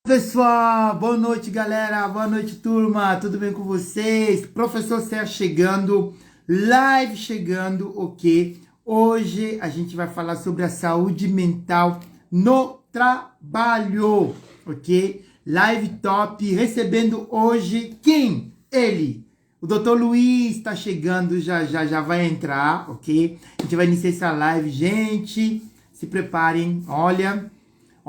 Pessoal, boa noite, galera. Boa noite, turma. Tudo bem com vocês? Professor Sérgio chegando, live chegando, ok? Hoje a gente vai falar sobre a saúde mental no trabalho, ok? Live top, recebendo hoje quem? Ele. O Dr. Luiz está chegando, já vai entrar, ok? A gente vai iniciar essa live, gente. Se preparem, olha.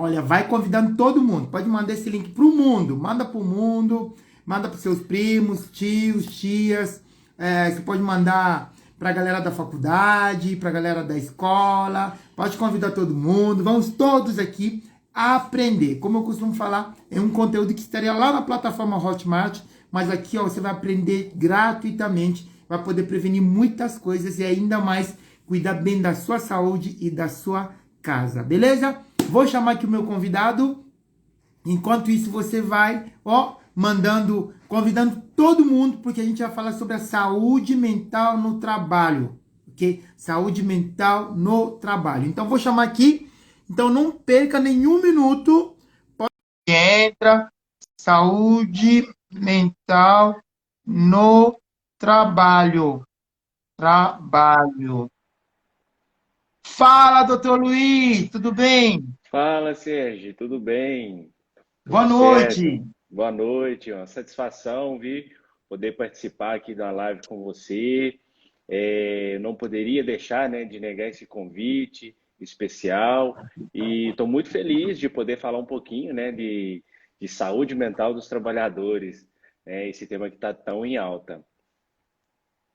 Olha, vai convidando todo mundo. Pode mandar esse link para o mundo. Manda para o mundo. Manda para seus primos, tios, tias. Você pode mandar para a galera da faculdade, para a galera da escola. Pode convidar todo mundo. Vamos todos aqui aprender. Como eu costumo falar, é um conteúdo que estaria lá na plataforma Hotmart. Mas aqui ó, você vai aprender gratuitamente. Vai poder prevenir muitas coisas e ainda mais cuidar bem da sua saúde e da sua casa. Beleza? Vou chamar aqui o meu convidado. Enquanto isso, você vai, ó, convidando todo mundo, porque a gente vai falar sobre a saúde mental no trabalho, ok? Saúde mental no trabalho. Então, vou chamar aqui. Então, não perca nenhum minuto. Entra, saúde mental no trabalho. Trabalho. Fala, doutor Luiz, tudo bem? Fala, Sérgio, tudo bem? Tudo Boa certo? noite. Boa noite, uma satisfação vir poder participar aqui da live com você. Não poderia deixar, né, de negar esse convite especial e estou muito feliz de poder falar um pouquinho, né, de saúde mental dos trabalhadores, né, esse tema que está tão em alta.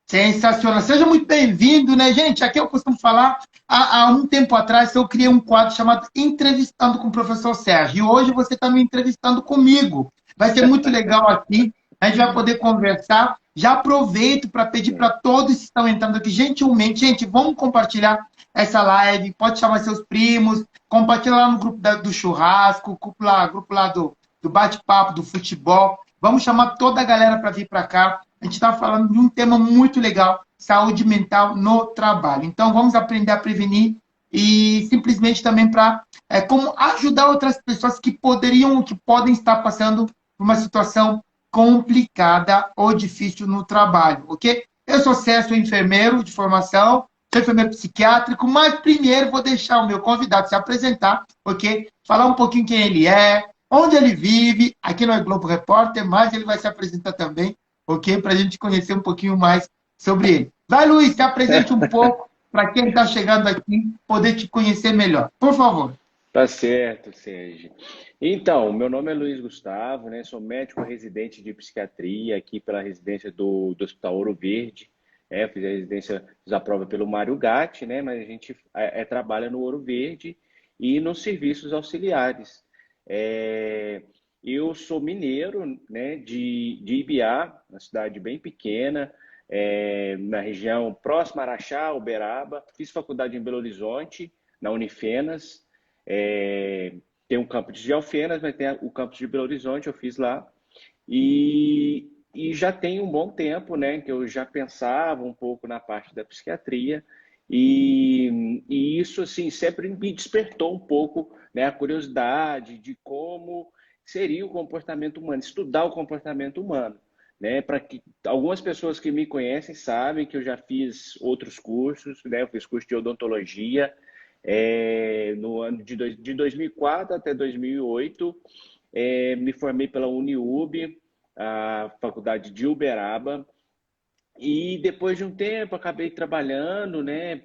Sensacional. Seja muito bem-vindo, né, gente? Aqui eu costumo falar, há um tempo atrás eu criei um quadro chamado Entrevistando com o Professor Sérgio. E hoje você está me entrevistando comigo. Vai ser muito legal aqui. A gente vai poder conversar. Já aproveito para pedir para todos que estão entrando aqui, gentilmente, gente, vamos compartilhar essa live. Pode chamar seus primos, compartilha lá no grupo do churrasco, grupo lá do bate-papo, do futebol. Vamos chamar toda a galera para vir para cá. A gente está falando de um tema muito legal, saúde mental no trabalho. Então, vamos aprender a prevenir e simplesmente também para como ajudar outras pessoas que que podem estar passando por uma situação complicada ou difícil no trabalho, ok? Eu sou César, sou enfermeiro de formação, sou enfermeiro psiquiátrico, mas primeiro vou deixar o meu convidado se apresentar, ok? Falar um pouquinho quem ele é, onde ele vive, aqui no Globo Repórter, mas ele vai se apresentar também, ok? Para a gente conhecer um pouquinho mais sobre ele. Vai, Luiz, se apresente um pouco para quem está chegando aqui poder te conhecer melhor. Por favor. Tá certo, Sérgio. Então, meu nome é Luiz Gustavo, né? Sou médico residente de psiquiatria aqui pela residência do Hospital Ouro Verde. Fiz a residência, fiz a prova pelo Mário Gatti, né? Mas a gente trabalha no Ouro Verde e nos serviços auxiliares. É, eu sou mineiro, né? De Ibiá, uma cidade bem pequena, na região próxima a Araxá, Uberaba. Fiz faculdade em Belo Horizonte, na Unifenas. É, tem um campus de Alfenas, mas tem o campus de Belo Horizonte, eu fiz lá. E já tem um bom tempo, né, que eu já pensava um pouco na parte da psiquiatria. E isso, assim, sempre me despertou um pouco, né, a curiosidade de como seria o comportamento humano, estudar o comportamento humano. Né, para que algumas pessoas que me conhecem sabem que eu já fiz outros cursos, né, eu fiz curso de odontologia, no ano de 2004 até 2008, me formei pela Uniub, a faculdade de Uberaba, e depois de um tempo acabei trabalhando, né,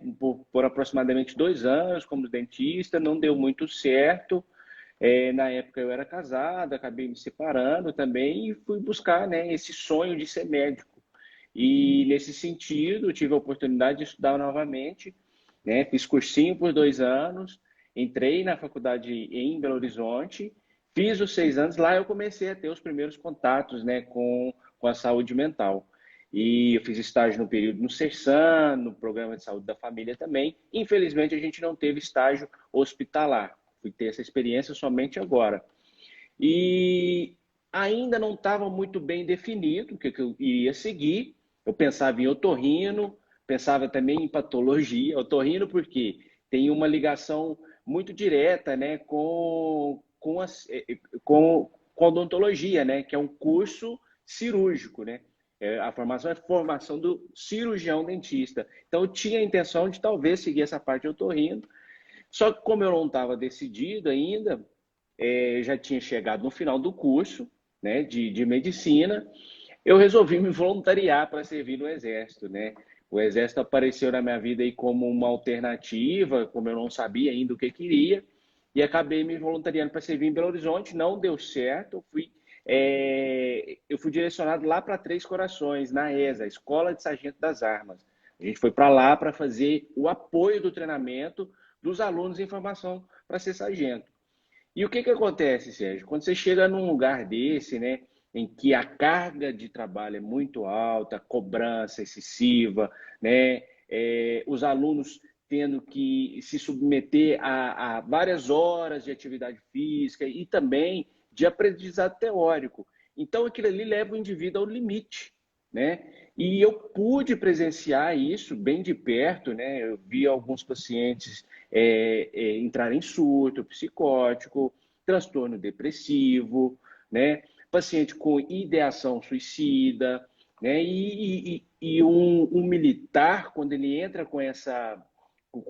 por aproximadamente 2 anos como dentista, não deu muito certo. Na época eu era casado, acabei me separando também e fui buscar, né, esse sonho de ser médico. E nesse sentido, tive a oportunidade de estudar novamente, né? Fiz cursinho por 2 anos, entrei na faculdade em Belo Horizonte, fiz os 6 anos, lá eu comecei a ter os primeiros contatos, né, com a saúde mental. E eu fiz estágio no período no Sersan, no programa de saúde da família também. Infelizmente, a gente não teve estágio hospitalar. Fui ter essa experiência somente agora. E ainda não estava muito bem definido o que eu iria seguir. Eu pensava em otorrino, pensava também em patologia. Otorrino porque tem uma ligação muito direta, né, com odontologia, né? Que é um curso cirúrgico, né? A formação é formação do cirurgião dentista. Então, eu tinha a intenção de talvez seguir essa parte de otorrino, só que como eu não estava decidido ainda, já tinha chegado no final do curso, né, de medicina, eu resolvi me voluntariar para servir no Exército, né? O Exército apareceu na minha vida aí como uma alternativa, como eu não sabia ainda o que queria, e acabei me voluntariando para servir em Belo Horizonte. Não deu certo, eu fui direcionado lá para Três Corações, na ESA, Escola de Sargento das Armas. A gente foi para lá para fazer o apoio do treinamento dos alunos em formação para ser sargento. E o que que acontece, Sérgio? Quando você chega num lugar desse, né, em que a carga de trabalho é muito alta, cobrança excessiva, né, os alunos tendo que se submeter a várias horas de atividade física e também de aprendizado teórico. Então, aquilo ali leva o indivíduo ao limite, né? E eu pude presenciar isso bem de perto, né? Eu vi alguns pacientes entrar em surto psicótico, transtorno depressivo, né? Paciente com ideação suicida, né? E um militar, quando ele entra com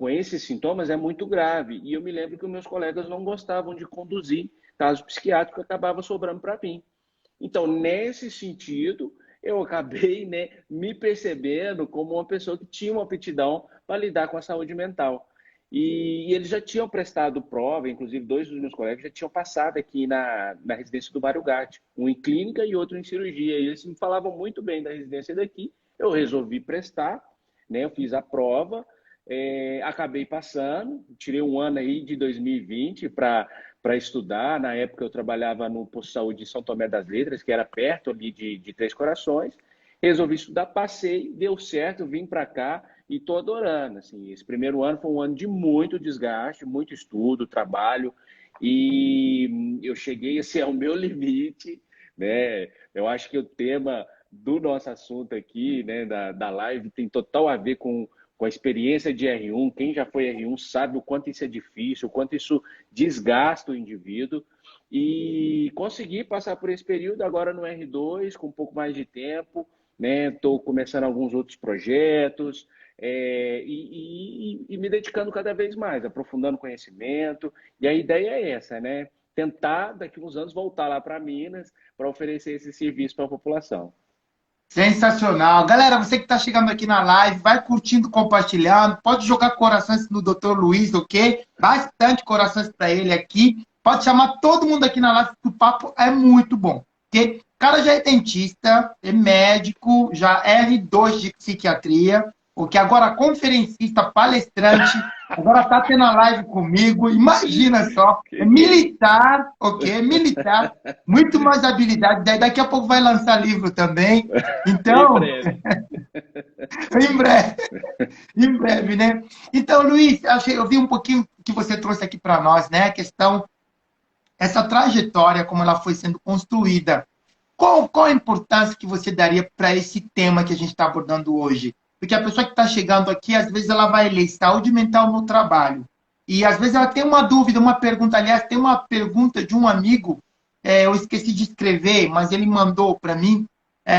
esses sintomas, é muito grave. E eu me lembro que os meus colegas não gostavam de conduzir caso psiquiátrico, acabava sobrando para mim. Então, nesse sentido, eu acabei, né, me percebendo como uma pessoa que tinha uma aptidão para lidar com a saúde mental. E eles já tinham prestado prova, inclusive dois dos meus colegas já tinham passado aqui na residência do Mário Gatti, um em clínica e outro em cirurgia. E eles me falavam muito bem da residência daqui. Eu resolvi prestar, né, eu fiz a prova, acabei passando, tirei um ano aí de 2020 para estudar. Na época eu trabalhava no posto de saúde de São Tomé das Letras, que era perto ali de Três Corações. Resolvi estudar, passei, deu certo, vim para cá e estou adorando. Assim, esse primeiro ano foi um ano de muito desgaste, muito estudo, trabalho, e eu cheguei assim, ao meu limite, né? Eu acho que o tema do nosso assunto aqui, né, da live, tem total a ver com a experiência de R1. Quem já foi R1 sabe o quanto isso é difícil, o quanto isso desgasta o indivíduo. E consegui passar por esse período agora no R2, com um pouco mais de tempo, né? Estou começando alguns outros projetos, e me dedicando cada vez mais, aprofundando conhecimento. E a ideia é essa, né? Tentar, daqui a uns anos, voltar lá para Minas para oferecer esse serviço para a população. Sensacional. Galera, você que está chegando aqui na live, vai curtindo, compartilhando. Pode jogar corações no Dr. Luiz, ok? Bastante corações para ele aqui. Pode chamar todo mundo aqui na live, porque o papo é muito bom. Ok? O cara já é dentista, é médico, já é R2 de psiquiatria, ok? Agora conferencista, palestrante, agora está tendo a live comigo. Imagina só, é militar, ok? Militar, muito mais habilidade. Daqui a pouco vai lançar livro também. Então, Em breve. em breve, em breve, né? Então, Luiz, eu vi um pouquinho que você trouxe aqui para nós, né? A questão, essa trajetória, como ela foi sendo construída. Qual a importância que você daria para esse tema que a gente está abordando hoje? Porque a pessoa que está chegando aqui, às vezes ela vai ler saúde mental no trabalho. E às vezes ela tem uma dúvida, uma pergunta. Aliás, tem uma pergunta de um amigo, eu esqueci de escrever, mas ele mandou para mim,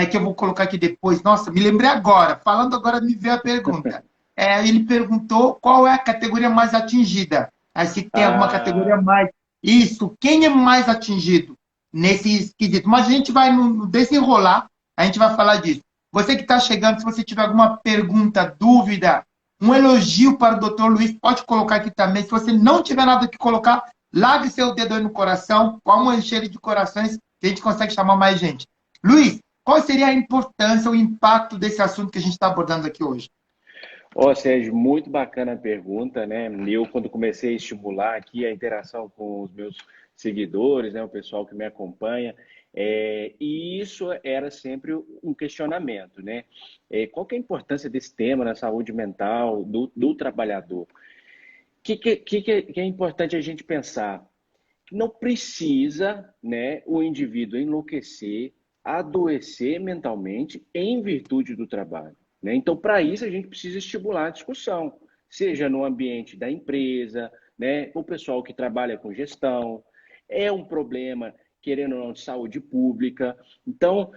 que eu vou colocar aqui depois. Nossa, me lembrei agora. Falando agora, me veio a pergunta. Ele perguntou qual é a categoria mais atingida. Aí, se tem alguma categoria Ah, mais. Isso, quem é mais atingido nesse quesito? Mas a gente vai no desenrolar, a gente vai falar disso. Você que está chegando, se você tiver alguma pergunta, dúvida, um elogio para o Dr. Luiz, pode colocar aqui também. Se você não tiver nada que colocar, largue seu dedo aí no coração, com uma encheira de corações, que a gente consegue chamar mais gente. Luiz, qual seria a importância, o impacto desse assunto que a gente está abordando aqui hoje? Sérgio, muito bacana a pergunta, né? Eu, quando comecei a estimular aqui a interação com os meus seguidores, né, o pessoal que me acompanha, e isso era sempre um questionamento, né? Qual que é a importância desse tema na saúde mental do trabalhador? Que é importante a gente pensar? Não precisa, né, o indivíduo enlouquecer, adoecer mentalmente em virtude do trabalho, né? Então, para isso, a gente precisa estimular a discussão, seja no ambiente da empresa, né, o pessoal que trabalha com gestão. é um problema, querendo ou não, de saúde pública. Então,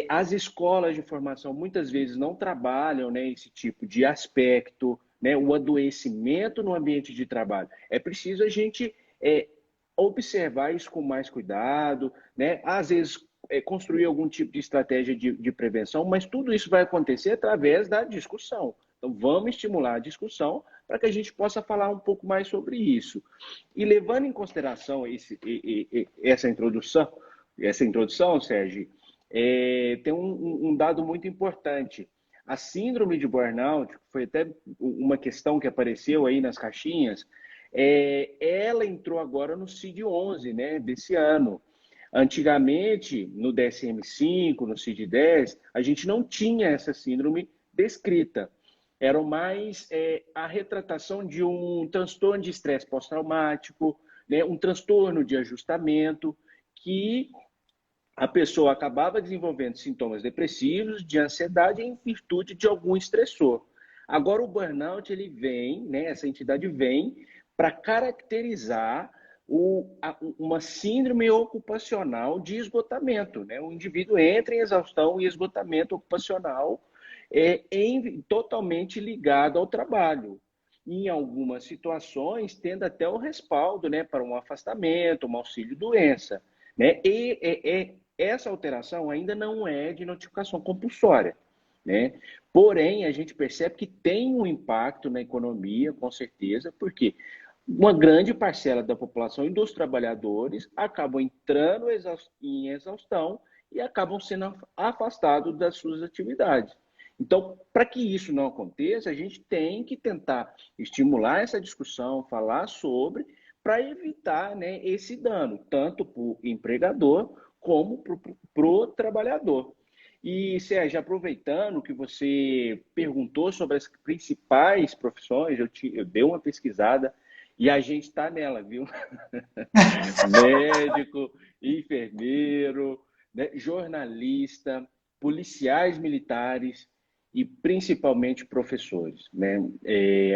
as escolas de formação muitas vezes não trabalham, né, esse tipo de aspecto, né, o adoecimento no ambiente de trabalho. É preciso a gente observar isso com mais cuidado, né? Às vezes construir algum tipo de estratégia de prevenção, mas tudo isso vai acontecer através da discussão. Então, vamos estimular a discussão para que a gente possa falar um pouco mais sobre isso. E levando em consideração essa introdução, Sérgio, tem um dado muito importante. A síndrome de burnout, que foi até uma questão que apareceu aí nas caixinhas, ela entrou agora no CID-11, né, desse ano. Antigamente, no DSM-5, no CID-10, a gente não tinha essa síndrome descrita. Era mais a retratação de um transtorno de estresse pós-traumático, né, um transtorno de ajustamento, que a pessoa acabava desenvolvendo sintomas depressivos, de ansiedade, em virtude de algum estressor. Agora, o burnout, ele vem, né, essa entidade vem para caracterizar uma síndrome ocupacional de esgotamento, né? O indivíduo entra em exaustão e esgotamento ocupacional totalmente ligado ao trabalho. Em algumas situações, tendo até o respaldo, né, para um afastamento, um auxílio-doença. Né? Essa alteração ainda não é de notificação compulsória. Né? Porém, a gente percebe que tem um impacto na economia, com certeza, porque uma grande parcela da população e dos trabalhadores acabam entrando em exaustão e acabam sendo afastados das suas atividades. Então, para que isso não aconteça, a gente tem que tentar estimular essa discussão, falar sobre, para evitar, né, esse dano, tanto para o empregador como para o trabalhador. E, Sérgio, aproveitando que você perguntou sobre as principais profissões, eu dei uma pesquisada e a gente está nela, viu? Médico, enfermeiro, né, jornalista, policiais militares e principalmente professores. Né?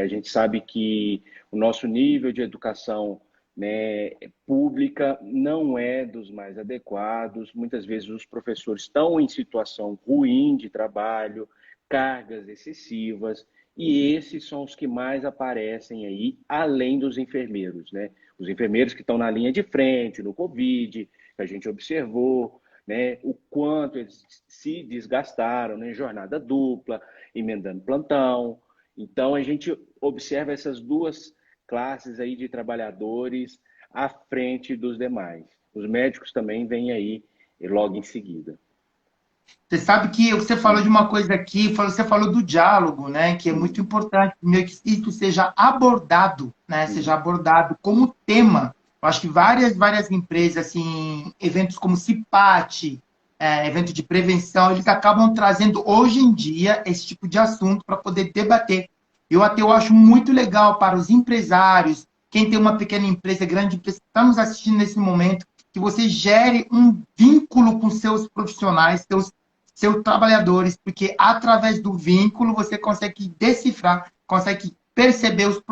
A gente sabe que o nosso nível de educação, né, pública não é dos mais adequados. Muitas vezes os professores estão em situação ruim de trabalho, cargas excessivas, e esses são os que mais aparecem aí, além dos enfermeiros. Né? Os enfermeiros que estão na linha de frente, no Covid, que a gente observou, né, o quanto eles se desgastaram, né, jornada dupla, emendando plantão. Então, a gente observa essas duas classes aí de trabalhadores à frente dos demais. Os médicos também vêm aí logo em seguida. Você sabe que você falou de uma coisa aqui, você falou do diálogo, né? Que é muito importante, primeiro que isso seja abordado, né? Seja abordado como tema. Eu acho que várias empresas, assim, eventos como CIPAT, evento de prevenção, eles acabam trazendo hoje em dia esse tipo de assunto para poder debater. Eu acho muito legal para os empresários, quem tem uma pequena empresa, grande empresa, que está nos assistindo nesse momento, que você gere um vínculo com seus profissionais, seus trabalhadores, porque através do vínculo você consegue decifrar, consegue perceber os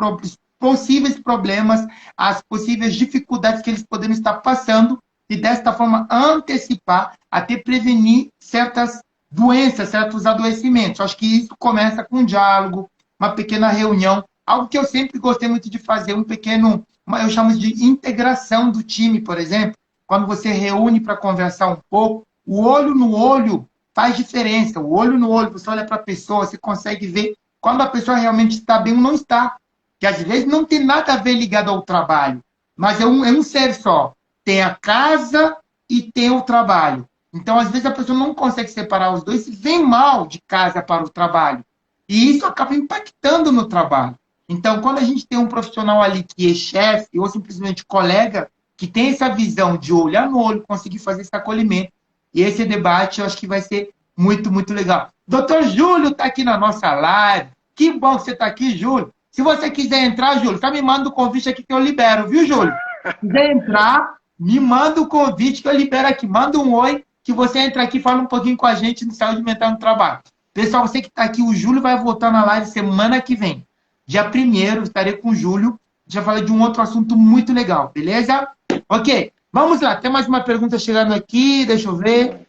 possíveis problemas, as possíveis dificuldades que eles poderiam estar passando e desta forma antecipar, até prevenir certas doenças, certos adoecimentos. Acho que isso começa com um diálogo, uma pequena reunião, algo que eu sempre gostei muito de fazer, eu chamo de integração do time, por exemplo, quando você reúne para conversar um pouco, o olho no olho faz diferença. O olho no olho, você olha para a pessoa, você consegue ver quando a pessoa realmente está bem ou não está. Que às vezes não tem nada a ver ligado ao trabalho, mas é um ser só. Tem a casa e tem o trabalho. Então, às vezes, a pessoa não consegue separar os dois e vem mal de casa para o trabalho. E isso acaba impactando no trabalho. Então, quando a gente tem um profissional ali que é chefe ou simplesmente colega, que tem essa visão de olhar no olho, conseguir fazer esse acolhimento, e esse debate eu acho que vai ser muito, muito legal. Doutor Júlio está aqui na nossa live. Que bom que você está aqui, Júlio. Se você quiser entrar, Júlio, só me manda o convite aqui que eu libero, viu, Júlio? Se quiser entrar, me manda o convite que eu libero aqui. Manda um oi, que você entra aqui e fala um pouquinho com a gente no Saúde Mental no Trabalho. Pessoal, você que está aqui, o Júlio vai voltar na live semana que vem. Dia 1º, estarei com o Júlio. Já falei de um outro assunto muito legal, beleza? Ok. Vamos lá, tem mais uma pergunta chegando aqui, deixa eu Vamos ver. lá.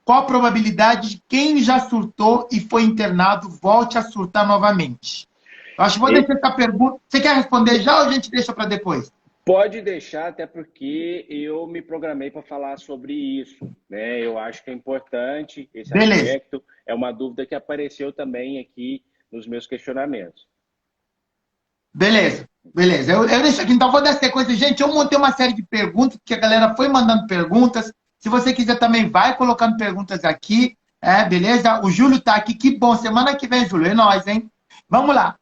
Qual a probabilidade de quem já surtou e foi internado volte a surtar novamente? Eu acho que vou deixar E essa pergunta. Você quer responder já ou a gente deixa para depois? pode deixar, até porque eu me programei para falar sobre isso, né? Eu acho que é importante esse Beleza, aspecto. É uma dúvida que apareceu também aqui nos meus questionamentos. beleza, beleza. Eu deixo aqui, então vou dar sequência. Gente, eu montei uma série de perguntas, porque a galera foi mandando perguntas. Se você quiser também, vai colocando perguntas aqui. Beleza? O Júlio tá aqui. Que bom. Semana que vem, Júlio. É nóis, hein? Vamos lá.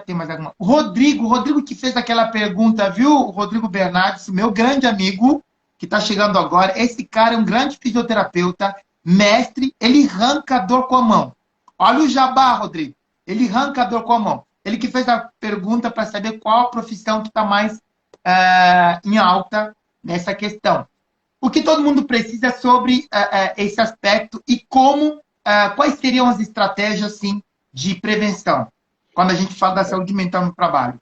Tem mais alguma? O Rodrigo que fez aquela pergunta, viu? O Rodrigo Bernardes, meu grande amigo, que está chegando agora. Esse cara é um grande fisioterapeuta, mestre, ele arranca a dor com a mão. Olha o jabá, Rodrigo. Ele arranca a dor com a mão. Ele que fez a pergunta para saber qual a profissão que está mais em alta nessa questão. O que todo mundo precisa é sobre esse aspecto e quais seriam as estratégias, assim, de prevenção, quando a gente fala da saúde mental no trabalho.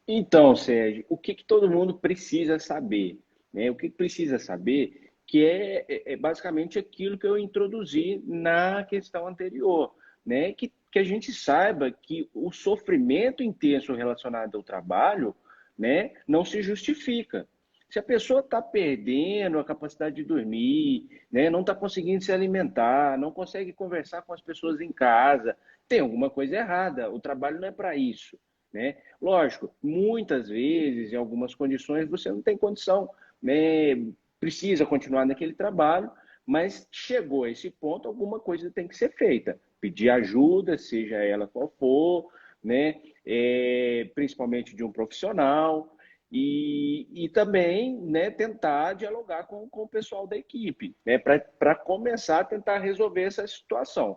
Então, Sérgio, o que todo mundo precisa saber, né? O que precisa saber que é basicamente aquilo que eu introduzi na questão anterior, né? Que a gente saiba que o sofrimento intenso relacionado ao trabalho, né, não se justifica. Se a pessoa está perdendo a capacidade de dormir, né, não está conseguindo se alimentar, não consegue conversar com as pessoas em casa, tem alguma coisa errada. O trabalho não é para isso, né? Lógico, muitas vezes, em algumas condições, você não tem condição, né? Precisa continuar naquele trabalho, mas chegou a esse ponto, alguma coisa tem que ser feita. Pedir ajuda, seja ela qual for, né? Principalmente de um profissional, e também, né, tentar dialogar com o pessoal da equipe, né, para começar a tentar resolver essa situação.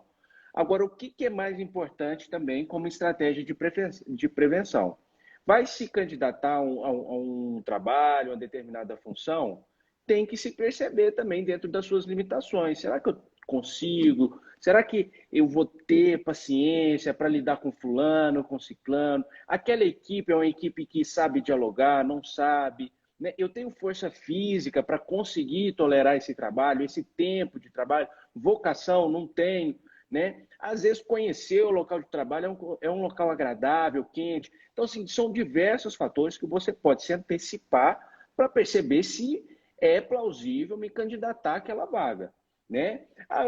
Agora, o que é mais importante também como estratégia de prevenção? Vai se candidatar a um trabalho, a determinada função, tem que se perceber também dentro das suas limitações. Será que eu consigo? Será que eu vou ter paciência para lidar com fulano, com ciclano? Aquela equipe é uma equipe que sabe dialogar, não sabe? Né? Eu tenho força física para conseguir tolerar esse trabalho, esse tempo de trabalho? Vocação, não tenho. Né? Às vezes, conhecer o local de trabalho é um local agradável, quente. Então, assim, são diversos fatores que você pode se antecipar para perceber se é plausível me candidatar àquela vaga. Né?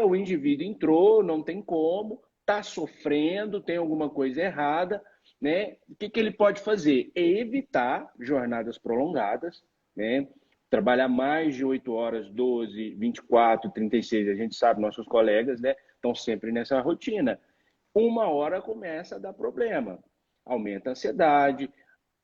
O indivíduo entrou, não tem como, está sofrendo, tem alguma coisa errada. Né? O que ele pode fazer? É evitar jornadas prolongadas, né? Trabalhar mais de 8 horas, 12, 24, 36, a gente sabe, nossos colegas, né, estão sempre nessa rotina. Uma hora começa a dar problema. Aumenta a ansiedade,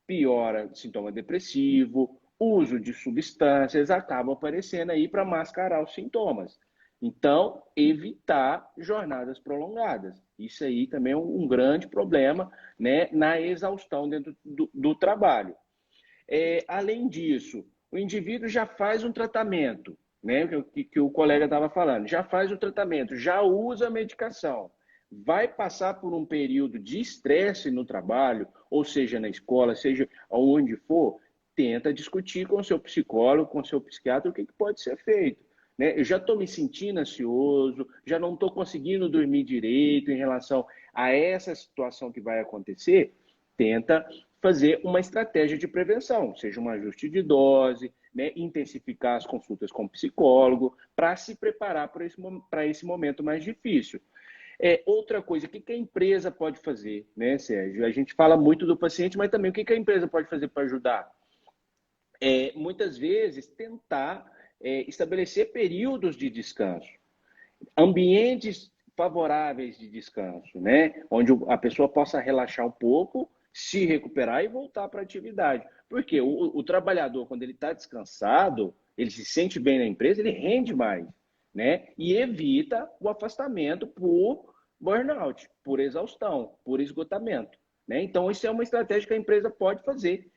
piora sintoma depressivo, uso de substâncias acaba aparecendo aí para mascarar os sintomas. Então, evitar jornadas prolongadas. Isso aí também é um grande problema, né, na exaustão dentro do trabalho. Além disso, o indivíduo já faz um tratamento, né, que o colega estava falando, já faz o tratamento, já usa a medicação, vai passar por um período de estresse no trabalho, ou seja, na escola, seja onde for, tenta discutir com o seu psicólogo, com o seu psiquiatra, o que pode ser feito. Né? Eu já estou me sentindo ansioso, já não estou conseguindo dormir direito em relação a essa situação que vai acontecer. Tenta fazer uma estratégia de prevenção, seja um ajuste de dose, né, intensificar as consultas com o psicólogo, para se preparar para esse momento mais difícil. Outra coisa, o que a empresa pode fazer, né, Sérgio? A gente fala muito do paciente, mas também o que a empresa pode fazer para ajudar? Muitas vezes, tentar estabelecer períodos de descanso, ambientes favoráveis de descanso, né? Onde a pessoa possa relaxar um pouco, se recuperar e voltar para a atividade. Porque o trabalhador, quando ele está descansado, ele se sente bem na empresa, ele rende mais, né? E evita o afastamento por burnout, por exaustão, por esgotamento. Né? Então, isso é uma estratégia que a empresa pode fazer.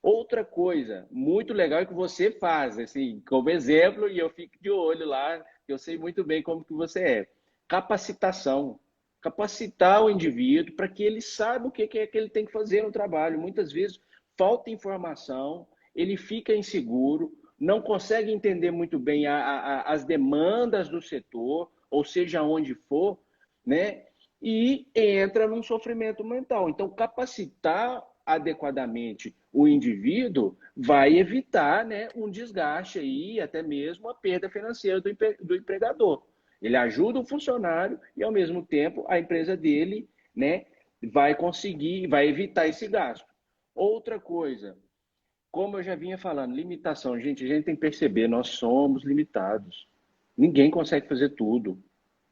Outra coisa muito legal é que você faz, assim, como exemplo, e eu fico de olho lá, eu sei muito bem como que você é. Capacitação. Capacitar o indivíduo para que ele saiba o que é que ele tem que fazer no trabalho. Muitas vezes falta informação ele fica inseguro, não consegue entender muito bem as demandas do setor, ou seja, onde for, né? E entra num sofrimento mental. Então, capacitar adequadamente o indivíduo vai evitar, né, um desgaste aí, até mesmo a perda financeira do empregador. Ele ajuda o funcionário e, ao mesmo tempo, a empresa dele, né, vai conseguir, vai evitar esse gasto. Outra coisa, como eu já vinha falando, limitação. Gente, a gente tem que perceber, nós somos limitados. Ninguém consegue fazer tudo,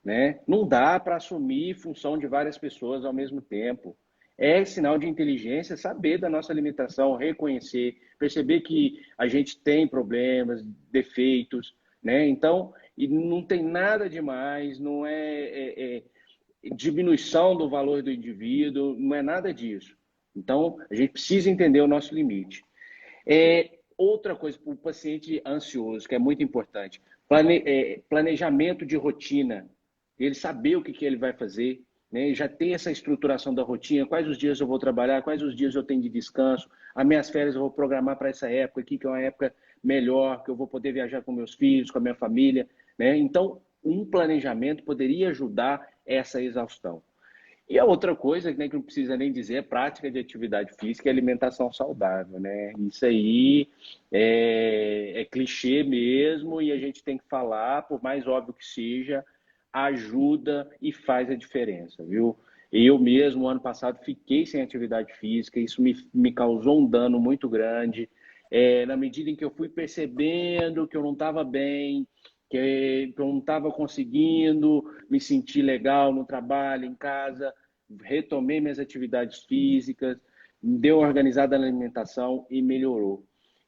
né? Não dá para assumir função de várias pessoas ao mesmo tempo. É sinal de inteligência saber da nossa limitação, reconhecer, perceber que a gente tem problemas, defeitos, né? Então, e não tem nada demais, não é diminuição do valor do indivíduo, não é nada disso. Então, a gente precisa entender o nosso limite. Outra coisa para o paciente ansioso, que é muito importante, planejamento de rotina. Ele saber o que ele vai fazer, né? Já ter essa estruturação da rotina, quais os dias eu vou trabalhar, quais os dias eu tenho de descanso, as minhas férias eu vou programar para essa época aqui, que é uma época melhor, que eu vou poder viajar com meus filhos, com a minha família, né? Então, um planejamento poderia ajudar essa exaustão. E a outra coisa, né, que não precisa nem dizer, é prática de atividade física e alimentação saudável, né? Isso aí é clichê mesmo e a gente tem que falar, por mais óbvio que seja, ajuda e faz a diferença, viu? Eu mesmo, ano passado, fiquei sem atividade física, isso me causou um dano muito grande. Na medida em que eu fui percebendo que eu não estava bem, que eu não estava conseguindo me sentir legal no trabalho, em casa, retomei minhas atividades físicas, deu uma organizada na alimentação e melhorou.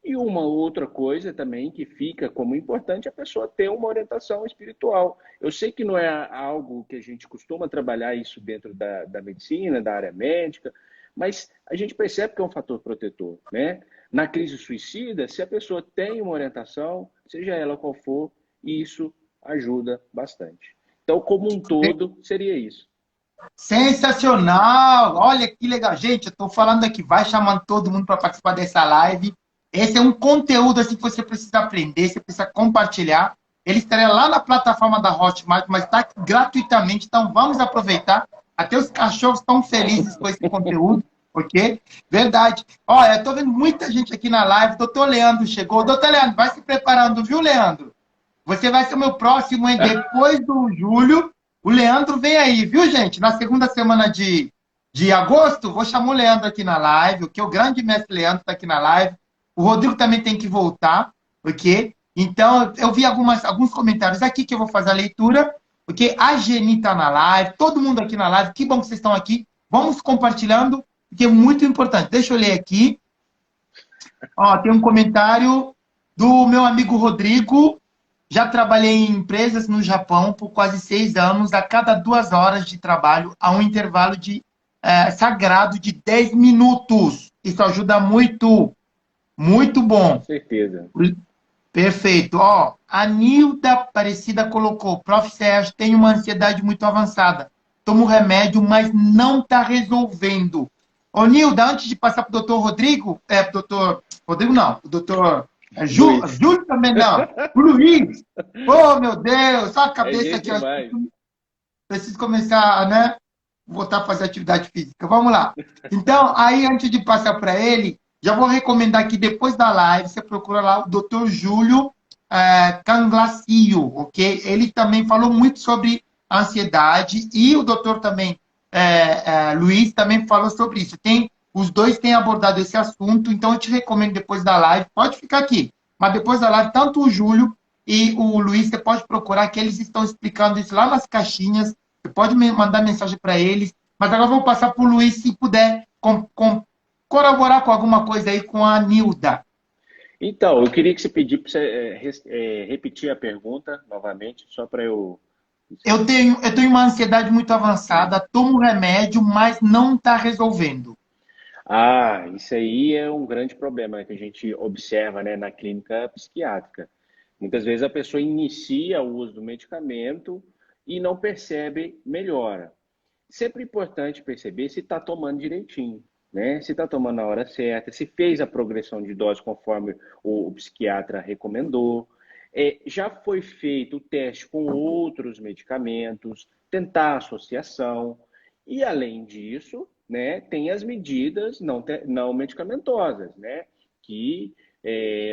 E uma outra coisa também que fica como importante é a pessoa ter uma orientação espiritual. Eu sei que não é algo que a gente costuma trabalhar isso dentro da medicina, da área médica, mas a gente percebe que é um fator protetor, né? Na crise suicida, se a pessoa tem uma orientação, seja ela qual for, isso ajuda bastante. Então, como um todo, seria isso. Sensacional! Olha que legal. Gente, eu estou falando aqui, vai chamando todo mundo para participar dessa live. Esse é um conteúdo assim que você precisa aprender, você precisa compartilhar. Ele estará lá na plataforma da Hotmart, mas está gratuitamente, então vamos aproveitar. Até os cachorros estão felizes com esse conteúdo, ok? Verdade. Olha, eu estou vendo muita gente aqui na live. Doutor Leandro chegou. Doutor Leandro, vai se preparando, viu, Leandro? Você vai ser o meu próximo, hein? Depois do Júlio, o Leandro vem aí, viu, gente? Na segunda semana de agosto, vou chamar o Leandro aqui na live, que o grande mestre Leandro está aqui na live. O Rodrigo também tem que voltar, ok? Então, eu vi alguns comentários aqui que eu vou fazer a leitura, porque a Geni está na live, todo mundo aqui na live, que bom que vocês estão aqui. Vamos compartilhando, porque é muito importante. Deixa eu ler aqui. Ó, tem um comentário do meu amigo Rodrigo. Já trabalhei em empresas no Japão por quase 6 anos. A cada 2 horas de trabalho, há um intervalo sagrado de 10 minutos. Isso ajuda muito. Muito Com bom. certeza. Perfeito. Ó, a Nilda Aparecida colocou: Prof. Sérgio, tem uma ansiedade muito avançada. Tomo remédio, mas não está resolvendo. Ô, Nilda, antes de passar para o doutor Rodrigo, doutor Rodrigo não, o doutor Luiz. Júlio também não, o Luiz. Oh, meu Deus, só a É cabeça gente aqui, ó. demais. Preciso começar, né? Voltar a fazer atividade física. Vamos lá. Então, aí, antes de passar para ele, já vou recomendar que depois da live, você procura lá o Dr. Júlio Canglacio, ok? Ele também falou muito sobre ansiedade e o doutor também, Luiz, também falou sobre isso. Os dois têm abordado esse assunto, então eu te recomendo depois da live, pode ficar aqui, mas depois da live, tanto o Júlio e o Luiz, você pode procurar que eles estão explicando isso lá nas caixinhas, você pode mandar mensagem para eles, mas agora eu vou passar para o Luiz, se puder colaborar com alguma coisa aí com a Nilda. Então, eu queria que você pedisse para você repetir a pergunta novamente, só para eu. Eu tenho uma ansiedade muito avançada, tomo remédio, mas não está resolvendo. Ah, isso aí é um grande problema que a gente observa, né, na clínica psiquiátrica. Muitas vezes a pessoa inicia o uso do medicamento e não percebe melhora. Sempre importante perceber se está tomando direitinho, né? Se está tomando na hora certa, se fez a progressão de dose conforme o psiquiatra recomendou. Já foi feito o teste com outros medicamentos, tentar associação. E, além disso, né, tem as medidas não medicamentosas, né, que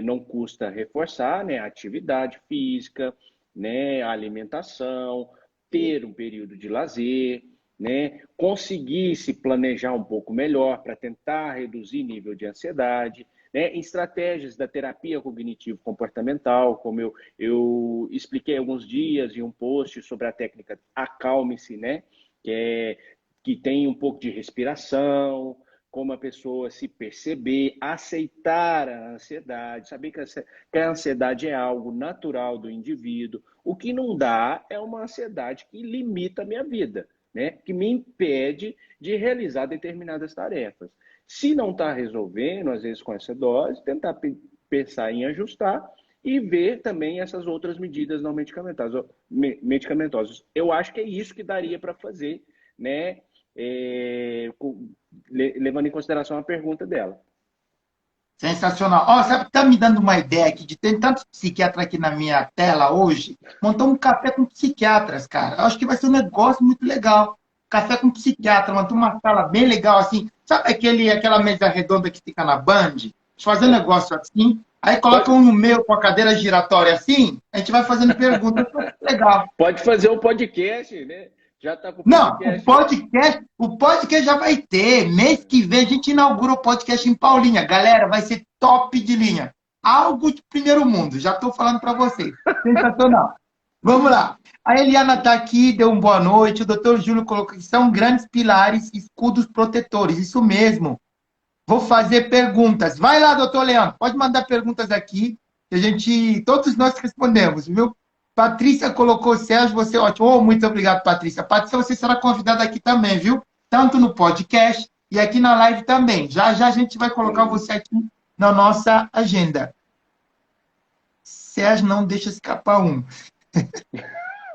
não custa reforçar, né, a atividade física, né, a alimentação, ter um período de lazer, né, conseguir se planejar um pouco melhor para tentar reduzir nível de ansiedade, né, estratégias da terapia cognitivo-comportamental, como eu expliquei alguns dias em um post sobre a técnica Acalme-se, né, que tem um pouco de respiração, como a pessoa se perceber, aceitar a ansiedade, saber que a ansiedade é algo natural do indivíduo. O que não dá é uma ansiedade que limita a minha vida, né? Que me impede de realizar determinadas tarefas. Se não está resolvendo, às vezes com essa dose, tentar pensar em ajustar e ver também essas outras medidas não medicamentosas. Eu acho que é isso que daria para fazer, né? Levando em consideração a pergunta dela. Sensacional. Ó, sabe, tá me dando uma ideia aqui de ter tantos psiquiatras aqui na minha tela hoje. Montar um café com psiquiatras, cara. Eu acho que vai ser um negócio muito legal. Café com psiquiatra, montar uma sala bem legal assim. Sabe aquela mesa redonda que fica na Band? Fazer um negócio assim. Aí coloca um no meio com a cadeira giratória assim. A gente vai fazendo perguntas. Legal. Pode fazer um podcast, né? Já está com o Não, podcast. o podcast já vai ter. Mês que vem a gente inaugura o podcast em Paulinha. Galera, vai ser top de linha. Algo de primeiro mundo. Já estou falando para vocês. Sensacional. Vamos lá. A Eliana está aqui, deu uma boa noite. O doutor Júlio colocou que são grandes pilares, escudos protetores. Isso mesmo. Vou fazer perguntas. Vai lá, doutor Leandro. Pode mandar perguntas aqui. Que todos nós respondemos, viu? Patrícia colocou, Sérgio, você é ótimo. Oh, muito obrigado, Patrícia. Patrícia, você será convidada aqui também, viu? Tanto no podcast e aqui na live também. Já já a gente vai colocar você aqui na nossa agenda. Sérgio, não deixa escapar um.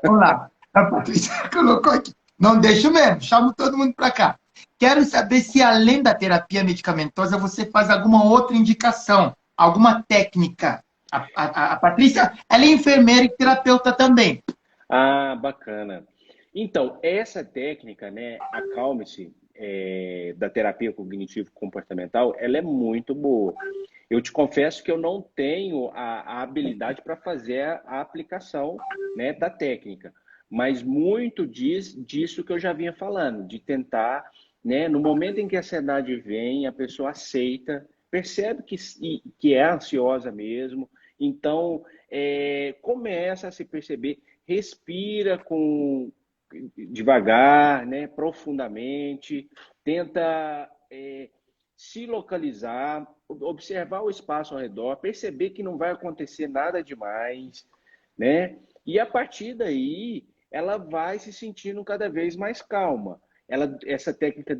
Vamos lá. A Patrícia colocou aqui. Não deixo mesmo. Chamo todo mundo para cá. Quero saber se, além da terapia medicamentosa, você faz alguma outra indicação, alguma técnica. A Patrícia, ela é enfermeira e terapeuta também. Ah, bacana. Então, essa técnica, né, Acalme-se, da terapia cognitivo-comportamental, ela é muito boa. Eu te confesso que eu não tenho a habilidade para fazer a aplicação, né, da técnica, mas muito disso que eu já vinha falando, de tentar, né, no momento em que a ansiedade vem, a pessoa aceita, percebe que é ansiosa mesmo, então começa a se perceber, respira devagar, né, profundamente, tenta se localizar, observar o espaço ao redor, perceber que não vai acontecer nada demais, né? E a partir daí, ela vai se sentindo cada vez mais calma. Essa técnica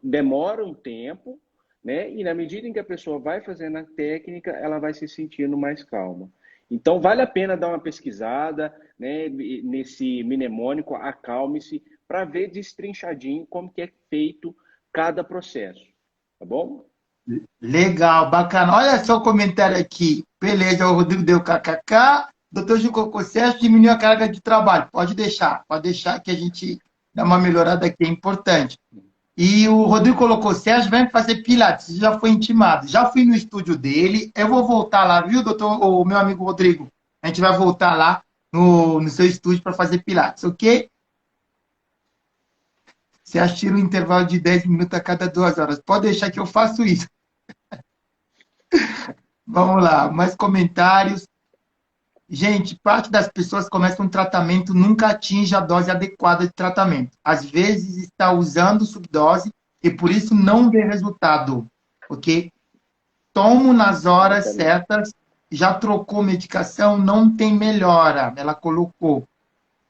demora um tempo, né? E na medida em que a pessoa vai fazendo a técnica, ela vai se sentindo mais calma. Então, vale a pena dar uma pesquisada, né, nesse mnemônico, acalme-se, para ver destrinchadinho como que é feito cada processo. Tá bom? Legal, bacana. Olha só o comentário aqui. Beleza, o Rodrigo deu kkk. Doutor Gil colocou, Sérgio diminuiu a carga de trabalho. Pode deixar que a gente dá uma melhorada aqui, é importante. E o Rodrigo colocou, Sérgio, vem fazer pilates, já foi intimado. Já fui no estúdio dele, eu vou voltar lá, viu, doutor, o meu amigo Rodrigo? A gente vai voltar lá no seu estúdio para fazer pilates, ok? Sérgio tira um intervalo de 10 minutos a cada 2 horas. Pode deixar que eu faço isso. Vamos lá, mais comentários. Gente, parte das pessoas começam um tratamento, nunca atinge a dose adequada de tratamento. Às vezes está usando subdose e por isso não vê resultado, ok? Tomo nas horas certas, já trocou medicação, não tem melhora. Ela colocou.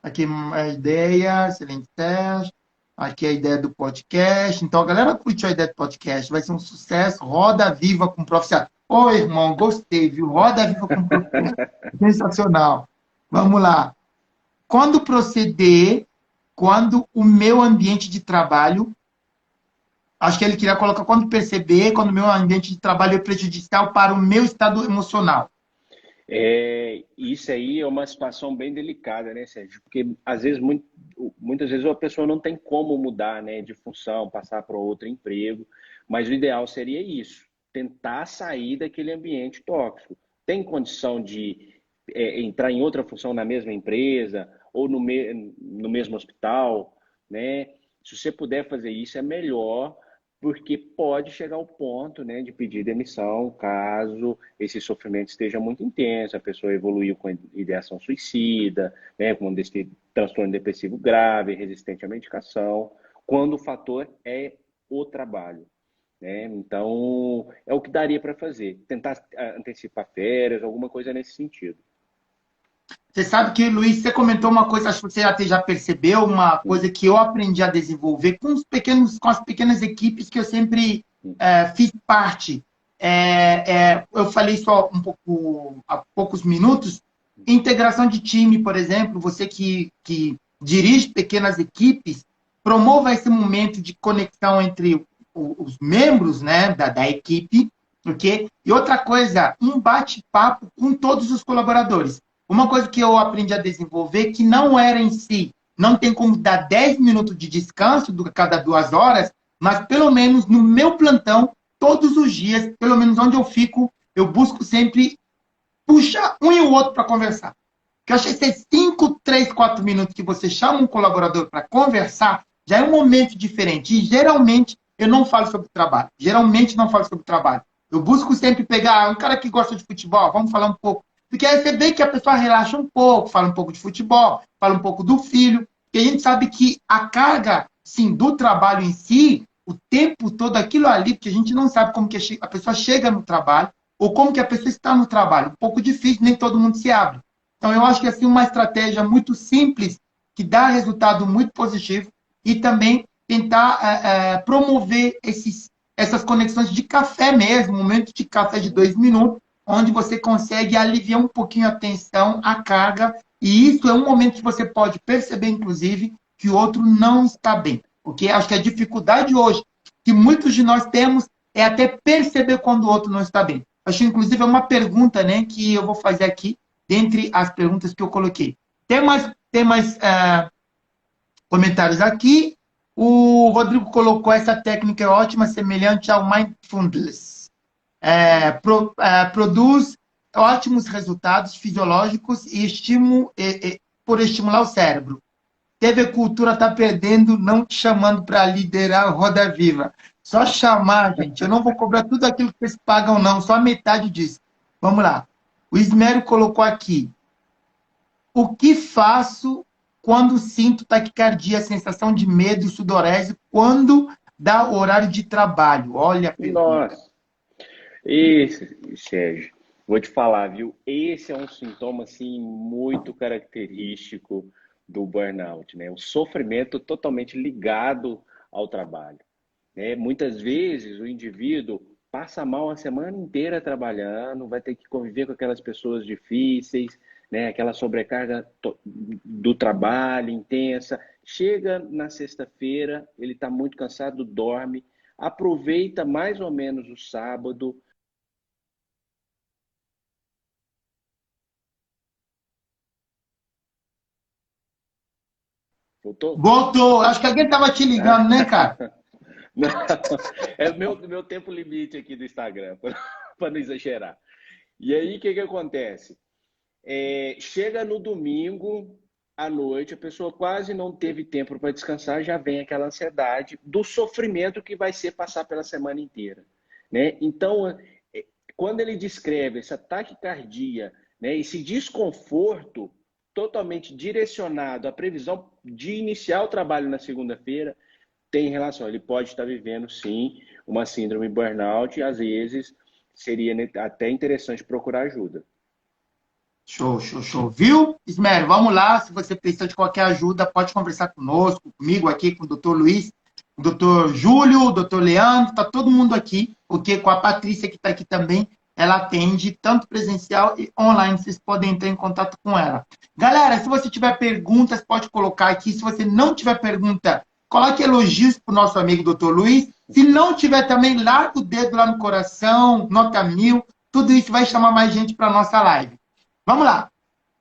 Aqui a ideia, excelente teste. Aqui a ideia do podcast. Então, a galera curtiu a ideia do podcast. Vai ser um sucesso. Roda Viva com profissional. Ô, irmão, gostei, viu? Roda Viva com profissional. Sensacional. Vamos lá. Quando o meu ambiente de trabalho Acho que ele queria colocar quando perceber, quando o meu ambiente de trabalho é prejudicial para o meu estado emocional. Isso aí é uma situação bem delicada, né, Sérgio? Porque às vezes, muitas vezes a pessoa não tem como mudar, né, de função, passar para outro emprego, mas o ideal seria isso, tentar sair daquele ambiente tóxico. Tem condição de entrar em outra função na mesma empresa ou no mesmo hospital, né? Se você puder fazer isso, é melhor, porque pode chegar ao ponto, né, de pedir demissão caso esse sofrimento esteja muito intenso, a pessoa evoluiu com ideação suicida, né, com esse transtorno depressivo grave, resistente à medicação, quando o fator é o trabalho. Né? Então, é o que daria para fazer, tentar antecipar férias, alguma coisa nesse sentido. Você sabe que, Luiz, você comentou uma coisa, acho que você até já percebeu, uma coisa que eu aprendi a desenvolver com as pequenas equipes que eu sempre fiz parte. Eu falei isso há poucos minutos. Integração de time, por exemplo, você que dirige pequenas equipes, promova esse momento de conexão entre os membros, né, da equipe, ok? E outra coisa, um bate-papo com todos os colaboradores. Uma coisa que eu aprendi a desenvolver, que não era em si, não tem como dar 10 minutos de descanso cada 2 horas, mas pelo menos no meu plantão, todos os dias, pelo menos onde eu fico, eu busco sempre puxar um e o outro para conversar. Porque eu achei que 5, 3, 4 minutos que você chama um colaborador para conversar, já é um momento diferente. E geralmente eu não falo sobre trabalho. Geralmente não falo sobre trabalho. Eu busco sempre pegar um cara que gosta de futebol, vamos falar um pouco. Porque aí você vê que a pessoa relaxa um pouco, fala um pouco de futebol, fala um pouco do filho. E a gente sabe que a carga, sim, do trabalho em si, o tempo todo aquilo ali, porque a gente não sabe como que a pessoa chega no trabalho, ou como que a pessoa está no trabalho. Um pouco difícil, nem todo mundo se abre. Então, eu acho que assim, uma estratégia muito simples, que dá resultado muito positivo, e também tentar promover essas conexões de café mesmo, momento de café de 2 minutos, onde você consegue aliviar um pouquinho a tensão, a carga, e isso é um momento que você pode perceber, inclusive, que o outro não está bem. Porque acho que a dificuldade hoje que muitos de nós temos é até perceber quando o outro não está bem. Acho que, inclusive, é uma pergunta, né, que eu vou fazer aqui, dentre as perguntas que eu coloquei. Tem mais comentários aqui. O Rodrigo colocou essa técnica é ótima, semelhante ao mindfulness. Produz ótimos resultados fisiológicos por estimular o cérebro. TV Cultura está perdendo, não te chamando para liderar o Roda Viva. Só chamar, gente. Eu não vou cobrar tudo aquilo que vocês pagam, não. Só a metade disso. Vamos lá. O Ismério colocou aqui. O que faço quando sinto taquicardia, sensação de medo e sudorese quando dá horário de trabalho? Olha a pergunta. Nossa, esse, Sérgio, vou te falar, viu? Esse é um sintoma assim muito característico do burnout, né? O sofrimento totalmente ligado ao trabalho, né? Muitas vezes o indivíduo passa mal a semana inteira trabalhando, vai ter que conviver com aquelas pessoas difíceis, né? Aquela sobrecarga do trabalho intensa. Chega na sexta-feira, ele está muito cansado, dorme, aproveita mais ou menos o sábado. Voltou? Voltou. Acho que alguém estava te ligando, né, cara? Não, é o meu tempo limite aqui do Instagram, para não exagerar. E aí, o que acontece? Chega no domingo à noite, a pessoa quase não teve tempo para descansar, já vem aquela ansiedade do sofrimento que vai ser passar pela semana inteira, né? Então, quando ele descreve essa taquicardia, né, esse desconforto totalmente direcionado à previsão de iniciar o trabalho na segunda-feira, tem relação. Ele pode estar vivendo, sim, uma síndrome burnout e, às vezes, seria até interessante procurar ajuda. Show, show, show. Viu, Ismério? Vamos lá. Se você precisa de qualquer ajuda, pode conversar conosco, comigo aqui, com o doutor Luiz, o doutor Júlio, o doutor Leandro, tá todo mundo aqui, porque com a Patrícia que está aqui também, ela atende tanto presencial e online. Vocês podem entrar em contato com ela. Galera, se você tiver perguntas, pode colocar aqui. Se você não tiver pergunta, coloque elogios para o nosso amigo doutor Luiz. Se não tiver também, larga o dedo lá no coração, nota 1000. Tudo isso vai chamar mais gente para nossa live. Vamos lá.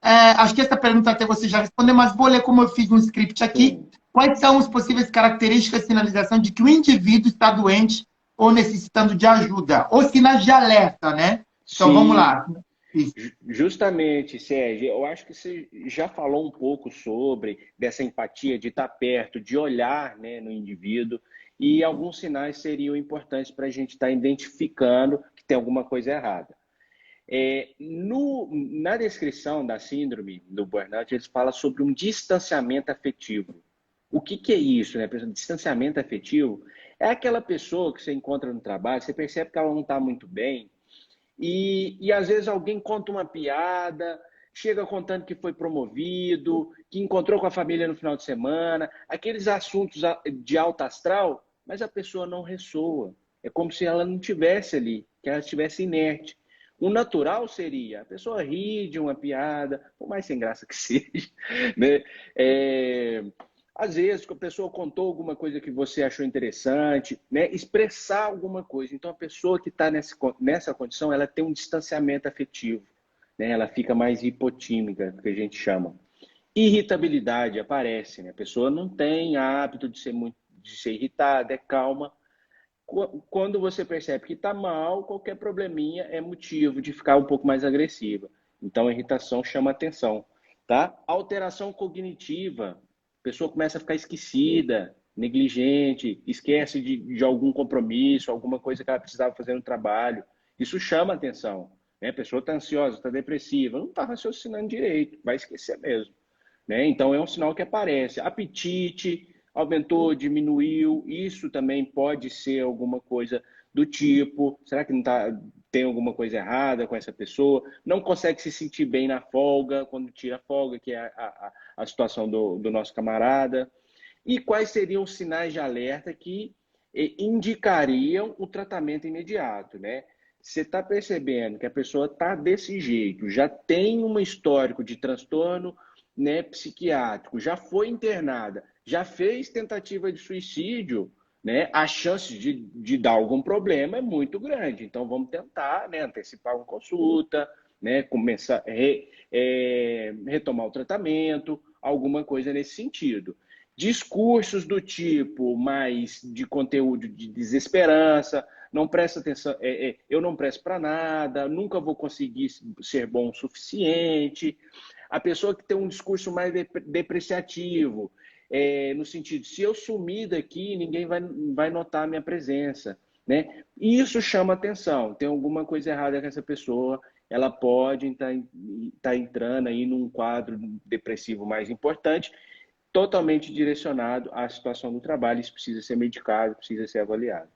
Acho que essa pergunta até você já respondeu, mas vou ler como eu fiz um script aqui. Sim. Quais são as possíveis características de sinalização de que o indivíduo está doente ou necessitando de ajuda? Ou sinais de alerta, né? Então, vamos Sim, lá. Isso. justamente, Sérgio, eu acho que você já falou um pouco sobre dessa empatia de estar perto, de olhar, né, no indivíduo, e alguns sinais seriam importantes para a gente estar identificando que tem alguma coisa errada. Na descrição da síndrome do burnout, eles falam sobre um distanciamento afetivo. O que é isso, né? Distanciamento afetivo é aquela pessoa que você encontra no trabalho, você percebe que ela não está muito bem, e às vezes alguém conta uma piada, chega contando que foi promovido, que encontrou com a família no final de semana, aqueles assuntos de alto astral, mas a pessoa não ressoa. É como se ela não tivesse ali, que ela estivesse inerte. O natural seria a pessoa rir de uma piada, por mais sem graça que seja, né? Às vezes, a pessoa contou alguma coisa que você achou interessante, né? Expressar alguma coisa. Então, a pessoa que está nessa condição, ela tem um distanciamento afetivo, né? Ela fica mais hipotímica, que a gente chama. Irritabilidade aparece, né? A pessoa não tem hábito de ser irritada, é calma. Quando você percebe que está mal, qualquer probleminha é motivo de ficar um pouco mais agressiva. Então, a irritação chama atenção, tá? Alteração cognitiva. A pessoa começa a ficar esquecida, negligente, esquece de algum compromisso, alguma coisa que ela precisava fazer no trabalho. Isso chama atenção, né? A pessoa está ansiosa, está depressiva, não está raciocinando direito, vai esquecer mesmo, né? Então, é um sinal que aparece. Apetite, aumentou, diminuiu, isso também pode ser alguma coisa do tipo, será que não tem alguma coisa errada com essa pessoa? Não consegue se sentir bem na folga, quando tira a folga, que é a situação do nosso camarada. E quais seriam os sinais de alerta que indicariam o tratamento imediato, né? Você está percebendo que a pessoa está desse jeito, já tem um histórico de transtorno, né, psiquiátrico, já foi internada, já fez tentativa de suicídio, né, a chance de dar algum problema é muito grande. Então, vamos tentar, né, antecipar uma consulta, né, começar retomar o tratamento, alguma coisa nesse sentido. Discursos do tipo mais de conteúdo de desesperança, não presta atenção, eu não presto para nada, nunca vou conseguir ser bom o suficiente. A pessoa que tem um discurso mais depreciativo, no sentido, se eu sumir daqui, ninguém vai notar a minha presença, né? E isso chama atenção, tem alguma coisa errada com essa pessoa, ela pode estar entrando aí num quadro depressivo mais importante, totalmente direcionado à situação do trabalho, isso precisa ser medicado, precisa ser avaliado.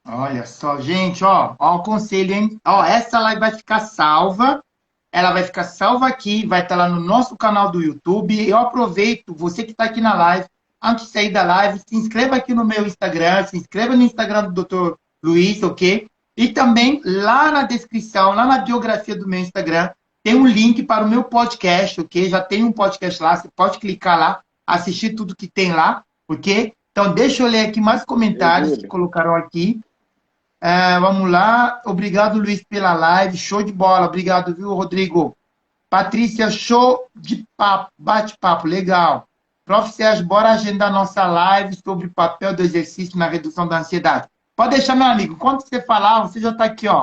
Olha só, gente, ó o conselho, hein? Ó, essa live vai ficar salva. Ela vai ficar salva aqui, vai estar lá no nosso canal do YouTube. Eu aproveito, você que está aqui na live, antes de sair da live, se inscreva aqui no meu Instagram, se inscreva no Instagram do Dr. Luiz, ok? E também lá na descrição, lá na biografia do meu Instagram, tem um link para o meu podcast, ok? Já tem um podcast lá, você pode clicar lá, assistir tudo que tem lá, ok? Então, deixa eu ler aqui mais Eu comentários que vi. colocaram aqui. Vamos lá. Obrigado, Luiz, pela live. Show de bola. Obrigado, viu, Rodrigo? Patrícia, show de papo, bate-papo, legal. Prof. Sérgio, bora agendar nossa live sobre o papel do exercício na redução da ansiedade. Pode deixar, meu amigo. Quando você falar, você já está aqui, ó,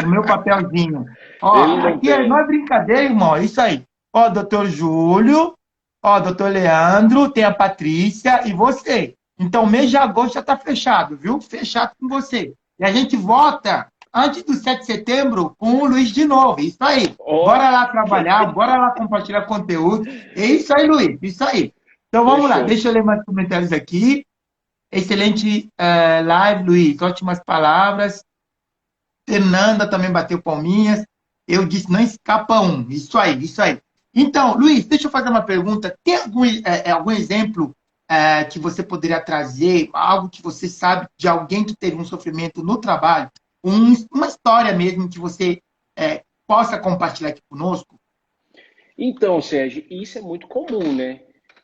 no meu papelzinho. Ó, Ele não aqui não é tem. brincadeira, irmão. É isso aí. Ó, doutor Júlio, ó, doutor Leandro, tem a Patrícia e você. Então, o mês de agosto já está fechado, viu? Fechado com você. E a gente volta antes do 7 de setembro com o Luiz de novo. Isso aí. Ó, Bora lá trabalhar, bora lá compartilhar conteúdo. É isso aí, Luiz. Isso aí. Então vamos lá, fechou. deixa eu ler mais comentários aqui. Excelente live, Luiz. Ótimas palavras. Fernanda também bateu palminhas. Eu disse, não escapa um. Isso aí, isso aí. Então, Luiz, deixa eu fazer uma pergunta. Tem algum exemplo que você poderia trazer, algo que você sabe de alguém que teve um sofrimento no trabalho? Uma história mesmo que você possa compartilhar aqui conosco? Então, Sérgio, isso é muito comum, né?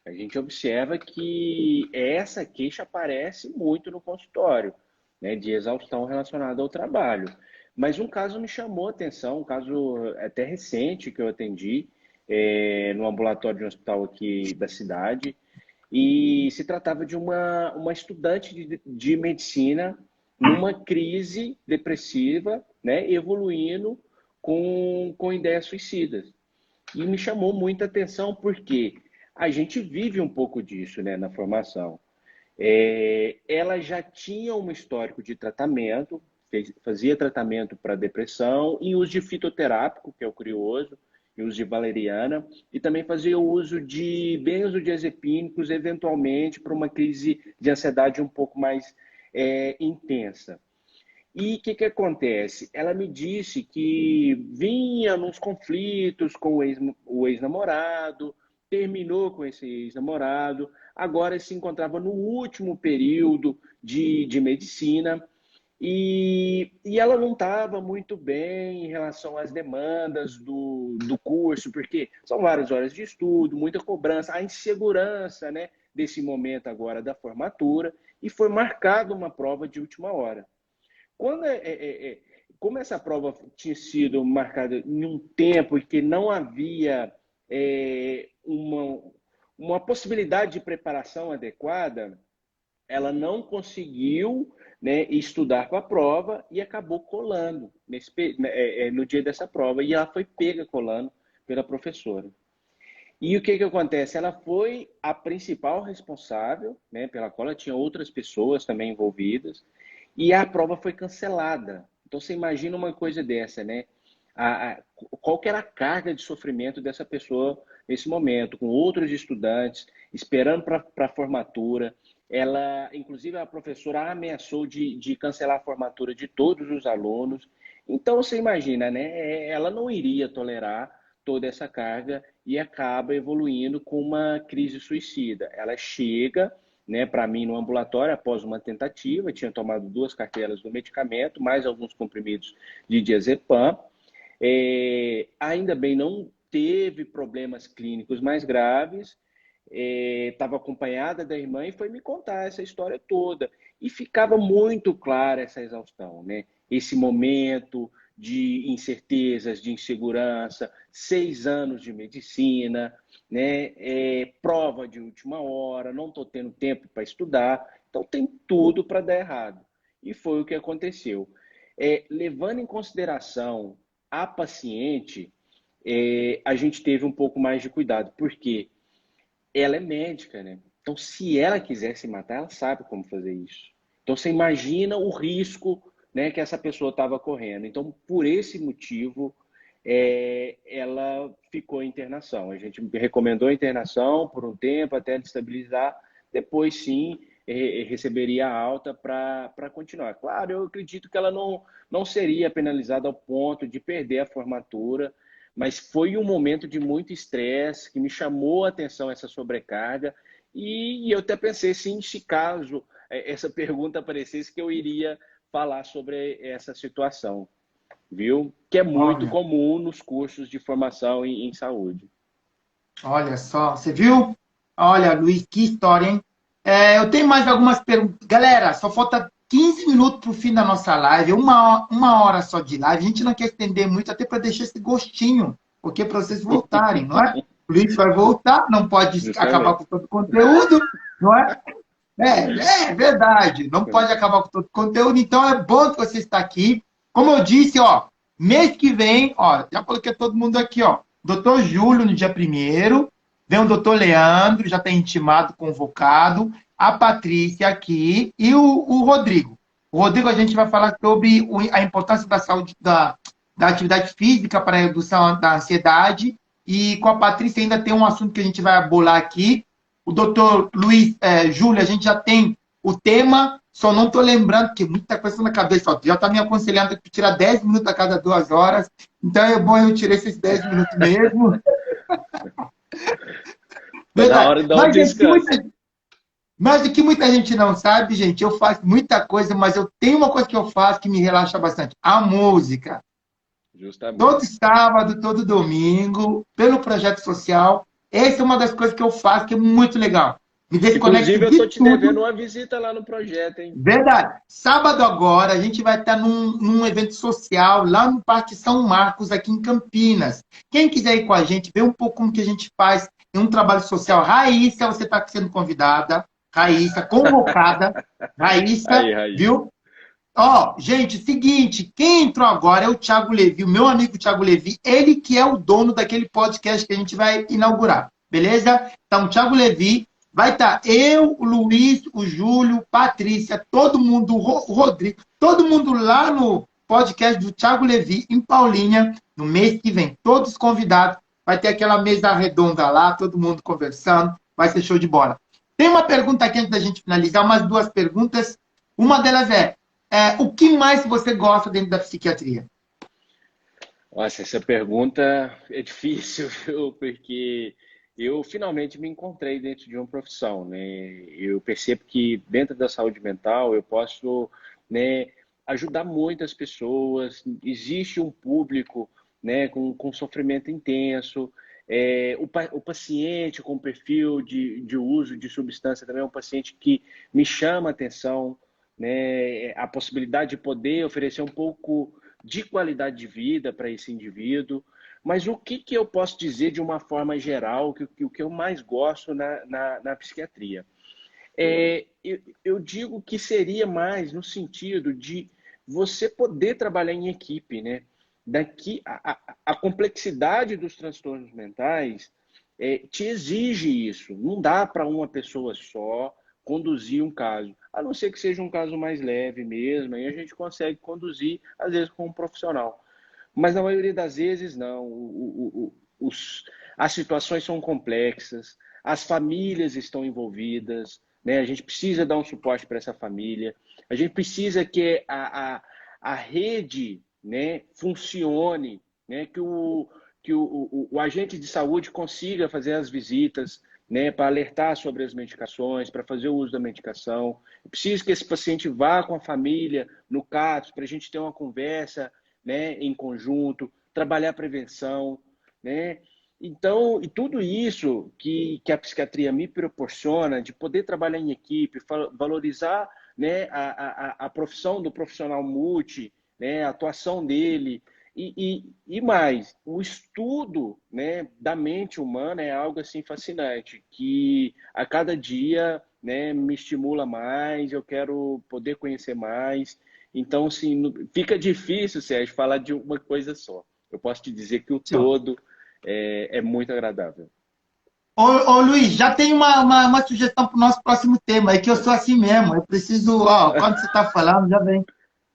A gente observa que essa queixa aparece muito no consultório, né, de exaustão relacionada ao trabalho. Mas um caso me chamou a atenção, um caso até recente que eu atendi no ambulatório de um hospital aqui da cidade, e se tratava de uma estudante de medicina numa crise depressiva, né, evoluindo com ideias suicidas. E me chamou muita atenção porque a gente vive um pouco disso, né, na formação. Ela já tinha um histórico de tratamento, fazia tratamento para depressão e uso de fitoterápico, que é o crioso, e uso de valeriana, e também fazia uso de benzodiazepínicos, eventualmente, para uma crise de ansiedade um pouco mais intensa. E o que acontece? Ela me disse que vinha nos conflitos com o ex-namorado, terminou com esse ex-namorado, agora se encontrava no último período de medicina e ela não estava muito bem em relação às demandas do curso, porque são várias horas de estudo, muita cobrança, a insegurança, né, desse momento agora da formatura, e foi marcada uma prova de última hora. Quando como essa prova tinha sido marcada em um tempo em que não havia uma possibilidade de preparação adequada, ela não conseguiu, né, estudar para a prova e acabou colando no dia dessa prova. E ela foi pega colando pela professora. E o que acontece? Ela foi a principal responsável, né, pela cola, tinha outras pessoas também envolvidas, e a prova foi cancelada. Então você imagina uma coisa dessa, né? Qual que era a carga de sofrimento dessa pessoa nesse momento, com outros estudantes, esperando para a formatura. Ela, inclusive, a professora ameaçou de cancelar a formatura de todos os alunos. Então você imagina, né? Ela não iria tolerar toda essa carga e acaba evoluindo com uma crise suicida. Ela chega, né, para mim no ambulatório após uma tentativa, tinha tomado 2 cartelas do medicamento, mais alguns comprimidos de diazepam. Ainda bem não teve problemas clínicos mais graves, estava acompanhada da irmã e foi me contar essa história toda. E ficava muito clara essa exaustão, né? Esse momento de incertezas, de insegurança, 6 anos de medicina, né? Prova de última hora, não estou tendo tempo para estudar, então tem tudo para dar errado. E foi o que aconteceu. Levando em consideração a paciente, a gente teve um pouco mais de cuidado, porque ela é médica, né? Então, se ela quiser se matar, ela sabe como fazer isso. Então, você imagina o risco, né, que essa pessoa estava correndo. Então, por esse motivo, ela ficou em internação. A gente recomendou a internação por um tempo, até estabilizar. Depois, sim, receberia a alta para continuar. Claro, eu acredito que ela não seria penalizada ao ponto de perder a formatura, mas foi um momento de muito estresse que me chamou a atenção essa sobrecarga e eu até pensei, sim, se caso essa pergunta aparecesse, que eu iria falar sobre essa situação, viu? Que é muito comum nos cursos de formação em saúde. Olha só, você viu? Olha, Luiz, que história, hein? Eu tenho mais algumas perguntas. Galera, só falta 15 minutos para o fim da nossa live, uma hora só de live. A gente não quer estender muito, até para deixar esse gostinho, porque para vocês voltarem, não é? O Luiz vai voltar, não pode acabar com todo o conteúdo, não é? É verdade, não pode acabar com todo o conteúdo, então é bom que você está aqui. Como eu disse, ó, mês que vem, ó, já coloquei todo mundo aqui, ó. Doutor Júlio no dia 1º, vem o doutor Leandro, já está intimado, convocado, a Patrícia aqui e o Rodrigo. O Rodrigo, a gente vai falar sobre a importância da saúde, da atividade física para a redução da ansiedade, e com a Patrícia ainda tem um assunto que a gente vai bolar aqui. O doutor Luiz, Júlio, a gente já tem o tema, só não estou lembrando, porque muita coisa na cabeça, ó, já está me aconselhando que tirar 10 minutos a cada 2 horas, então é bom eu tirar esses 10 minutos mesmo. Na hora de dar um descanso. Mas o que muita gente não sabe, gente, eu faço muita coisa, mas eu tenho uma coisa que eu faço que me relaxa bastante, a música. Justamente. Todo sábado, todo domingo, pelo projeto social, Essa é uma das coisas que eu faço, que é muito legal. Me desconecto Inclusive, eu de estou te devendo tudo. uma visita lá no projeto, hein? Verdade. Sábado agora a gente vai estar num evento social lá no Parque São Marcos, aqui em Campinas. Quem quiser ir com a gente, ver um pouco como que a gente faz em um trabalho social. Raíssa, você está sendo convidada. Raíssa, convocada. Raíssa, Aí, Raíssa. viu? Ó, gente, seguinte, quem entrou agora é o Thiago Levi, o meu amigo Thiago Levi, ele que é o dono daquele podcast que a gente vai inaugurar, beleza? Então, o Thiago Levi vai estar eu, o Luiz, o Júlio, Patrícia, todo mundo, o Rodrigo, todo mundo lá no podcast do Thiago Levi, em Paulinha, no mês que vem, todos convidados, vai ter aquela mesa redonda lá, todo mundo conversando, vai ser show de bola. Tem uma pergunta aqui antes da gente finalizar, umas duas perguntas. Uma delas o que mais você gosta dentro da psiquiatria? Nossa, essa pergunta é difícil, viu? Porque eu finalmente me encontrei dentro de uma profissão, né? Eu percebo que dentro da saúde mental eu posso, né, ajudar muitas pessoas. Existe um público, né, com sofrimento intenso. O paciente com perfil de uso de substância também é um paciente que me chama a atenção, né? A possibilidade de poder oferecer um pouco de qualidade de vida para esse indivíduo. Mas o que eu posso dizer de uma forma geral, o que eu mais gosto na psiquiatria? Eu digo que seria mais no sentido de você poder trabalhar em equipe, né? Daqui a complexidade dos transtornos mentais te exige isso. Não dá para uma pessoa só conduzir um caso, a não ser que seja um caso mais leve mesmo, aí a gente consegue conduzir, às vezes, com um profissional. Mas na maioria das vezes, não. As situações são complexas, as famílias estão envolvidas, né? A gente precisa dar um suporte para essa família, a gente precisa que a rede, né, funcione, né? Que o agente de saúde consiga fazer as visitas, né, para alertar sobre as medicações, para fazer o uso da medicação. É preciso que esse paciente vá com a família no CAPS para a gente ter uma conversa, né, em conjunto, trabalhar a prevenção, né? Então, e tudo isso que a psiquiatria me proporciona, de poder trabalhar em equipe, valorizar, né, a profissão do profissional multi, né, a atuação dele, e mais, o estudo, né, da mente humana é algo assim fascinante, que a cada dia, né, me estimula mais, eu quero poder conhecer mais. Então, assim, fica difícil, Sérgio, falar de uma coisa só. Eu posso te dizer que o todo é muito agradável. Ô, Luiz, já tem uma sugestão para o nosso próximo tema, é que eu sou assim mesmo. Eu preciso, ó, quando você está falando, já vem.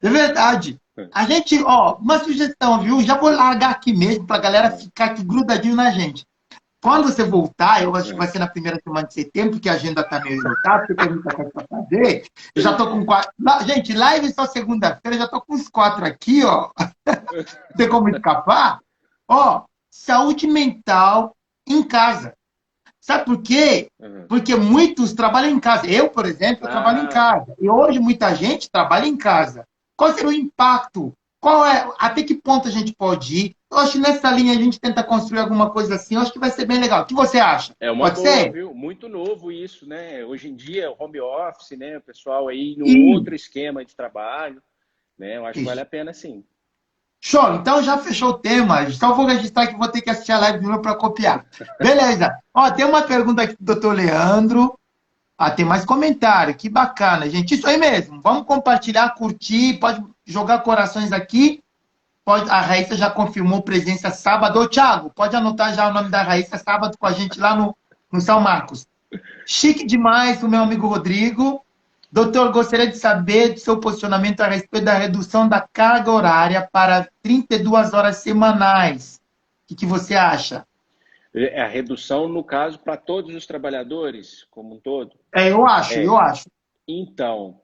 É verdade. A gente, ó, uma sugestão, viu? Já vou largar aqui mesmo para a galera ficar aqui grudadinho na gente. Quando você voltar, eu acho que vai ser na primeira semana de setembro, porque a agenda está meio lotada, porque tem muita coisa para fazer. Eu já estou com quatro. Gente, live só segunda-feira, já estou com uns quatro aqui, ó. Não tem como escapar. Ó, saúde mental em casa. Sabe por quê? Porque muitos trabalham em casa. Eu, por exemplo, eu trabalho em Ah, casa. E hoje muita gente trabalha em casa. Qual será o impacto? Até que ponto a gente pode ir? Eu acho que nessa linha a gente tenta construir alguma coisa assim. Eu acho que vai ser bem legal. O que você acha? é uma Pode boa, ser? viu? Muito novo isso, né? Hoje em dia, o home office, né? O pessoal aí num Isso. outro esquema de trabalho, né? Eu acho que vale Isso. a pena sim. Show, então já fechou o tema. Só vou registrar que vou ter que assistir a live de novo para copiar. Beleza. Ó, tem uma pergunta aqui do doutor Leandro. Ah, tem mais comentário. Que bacana, gente. Isso aí mesmo. Vamos compartilhar, curtir. Pode jogar corações aqui. Pode, a Raíssa já confirmou presença sábado. Ô, Thiago, pode anotar já o nome da Raíssa sábado com a gente lá no São Marcos. Chique demais o meu amigo Rodrigo. Doutor, gostaria de saber do seu posicionamento a respeito da redução da carga horária para 32 horas semanais. O que você acha? É a redução, no caso, para todos os trabalhadores, como um todo. Eu acho, eu É, acho. então,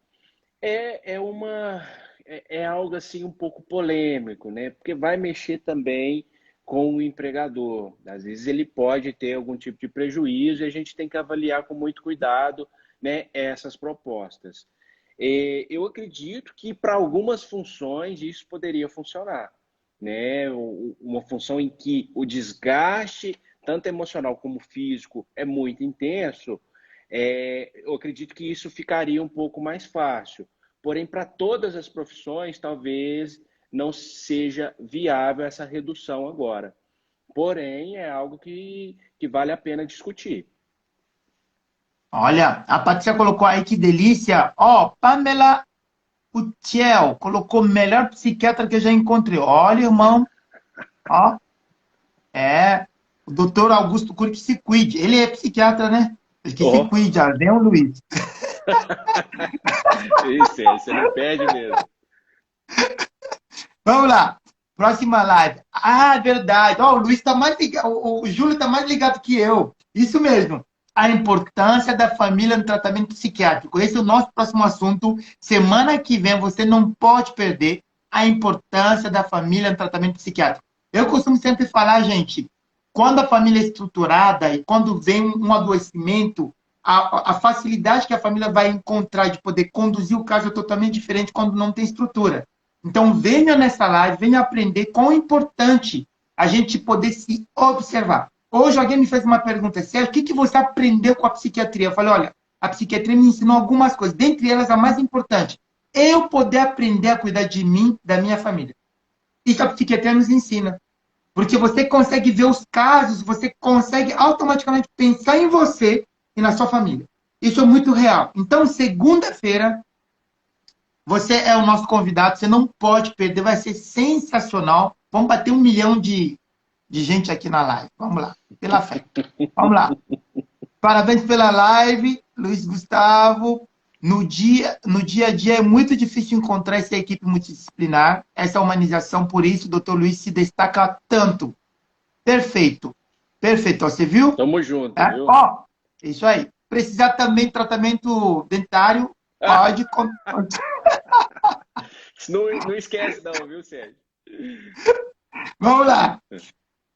é algo assim um pouco polêmico, né? Porque vai mexer também com o empregador. Às vezes ele pode ter algum tipo de prejuízo e a gente tem que avaliar com muito cuidado, né, essas propostas. Eu acredito que para algumas funções isso poderia funcionar, né? Uma função em que o desgaste tanto emocional como físico, é muito intenso, eu acredito que isso ficaria um pouco mais fácil. Porém, para todas as profissões, talvez não seja viável essa redução agora. Porém, é algo que vale a pena discutir. Olha, a Patrícia colocou aí que delícia. Ó, Pamela Utiel colocou melhor psiquiatra que eu já encontrei. Olha, irmão, ó, é o doutor Augusto Cury que se cuide. Ele é psiquiatra, né? Ele que se Oh, cuide, ó. Vem o Luiz. isso aí, você não perde mesmo. Vamos lá. Próxima live. Ah, é verdade. Ó, o Luiz tá mais ligado, o Júlio tá mais ligado que eu. Isso mesmo. A importância da família no tratamento psiquiátrico. Esse é o nosso próximo assunto. Semana que vem você não pode perder a importância da família no tratamento psiquiátrico. Eu costumo sempre falar, gente, quando a família é estruturada e quando vem um adoecimento, a facilidade que a família vai encontrar de poder conduzir o caso é totalmente diferente quando não tem estrutura. Então, venha nessa live, venha aprender quão é importante a gente poder se observar. Hoje alguém me fez uma pergunta, Sérgio, o que você aprendeu com a psiquiatria? Eu falei, olha, a psiquiatria me ensinou algumas coisas, dentre elas a mais importante, eu poder aprender a cuidar de mim, da minha família. Isso a psiquiatria nos ensina. Porque você consegue ver os casos, você consegue automaticamente pensar em você e na sua família. Isso é muito real. Então, segunda-feira, você é o nosso convidado, você não pode perder, vai ser sensacional. Vamos bater 1 milhão de gente aqui na live. Vamos lá, pela fé. Vamos lá. Parabéns pela live, Luiz Gustavo. No dia a dia é muito difícil encontrar essa equipe multidisciplinar, essa humanização, por isso o Dr. Luiz se destaca tanto. Perfeito. Perfeito. Ó, você viu? Tamo junto, É? viu? Ó, isso aí. Precisar também de tratamento dentário, pode. Não esquece não, viu, Sérgio? Vamos lá.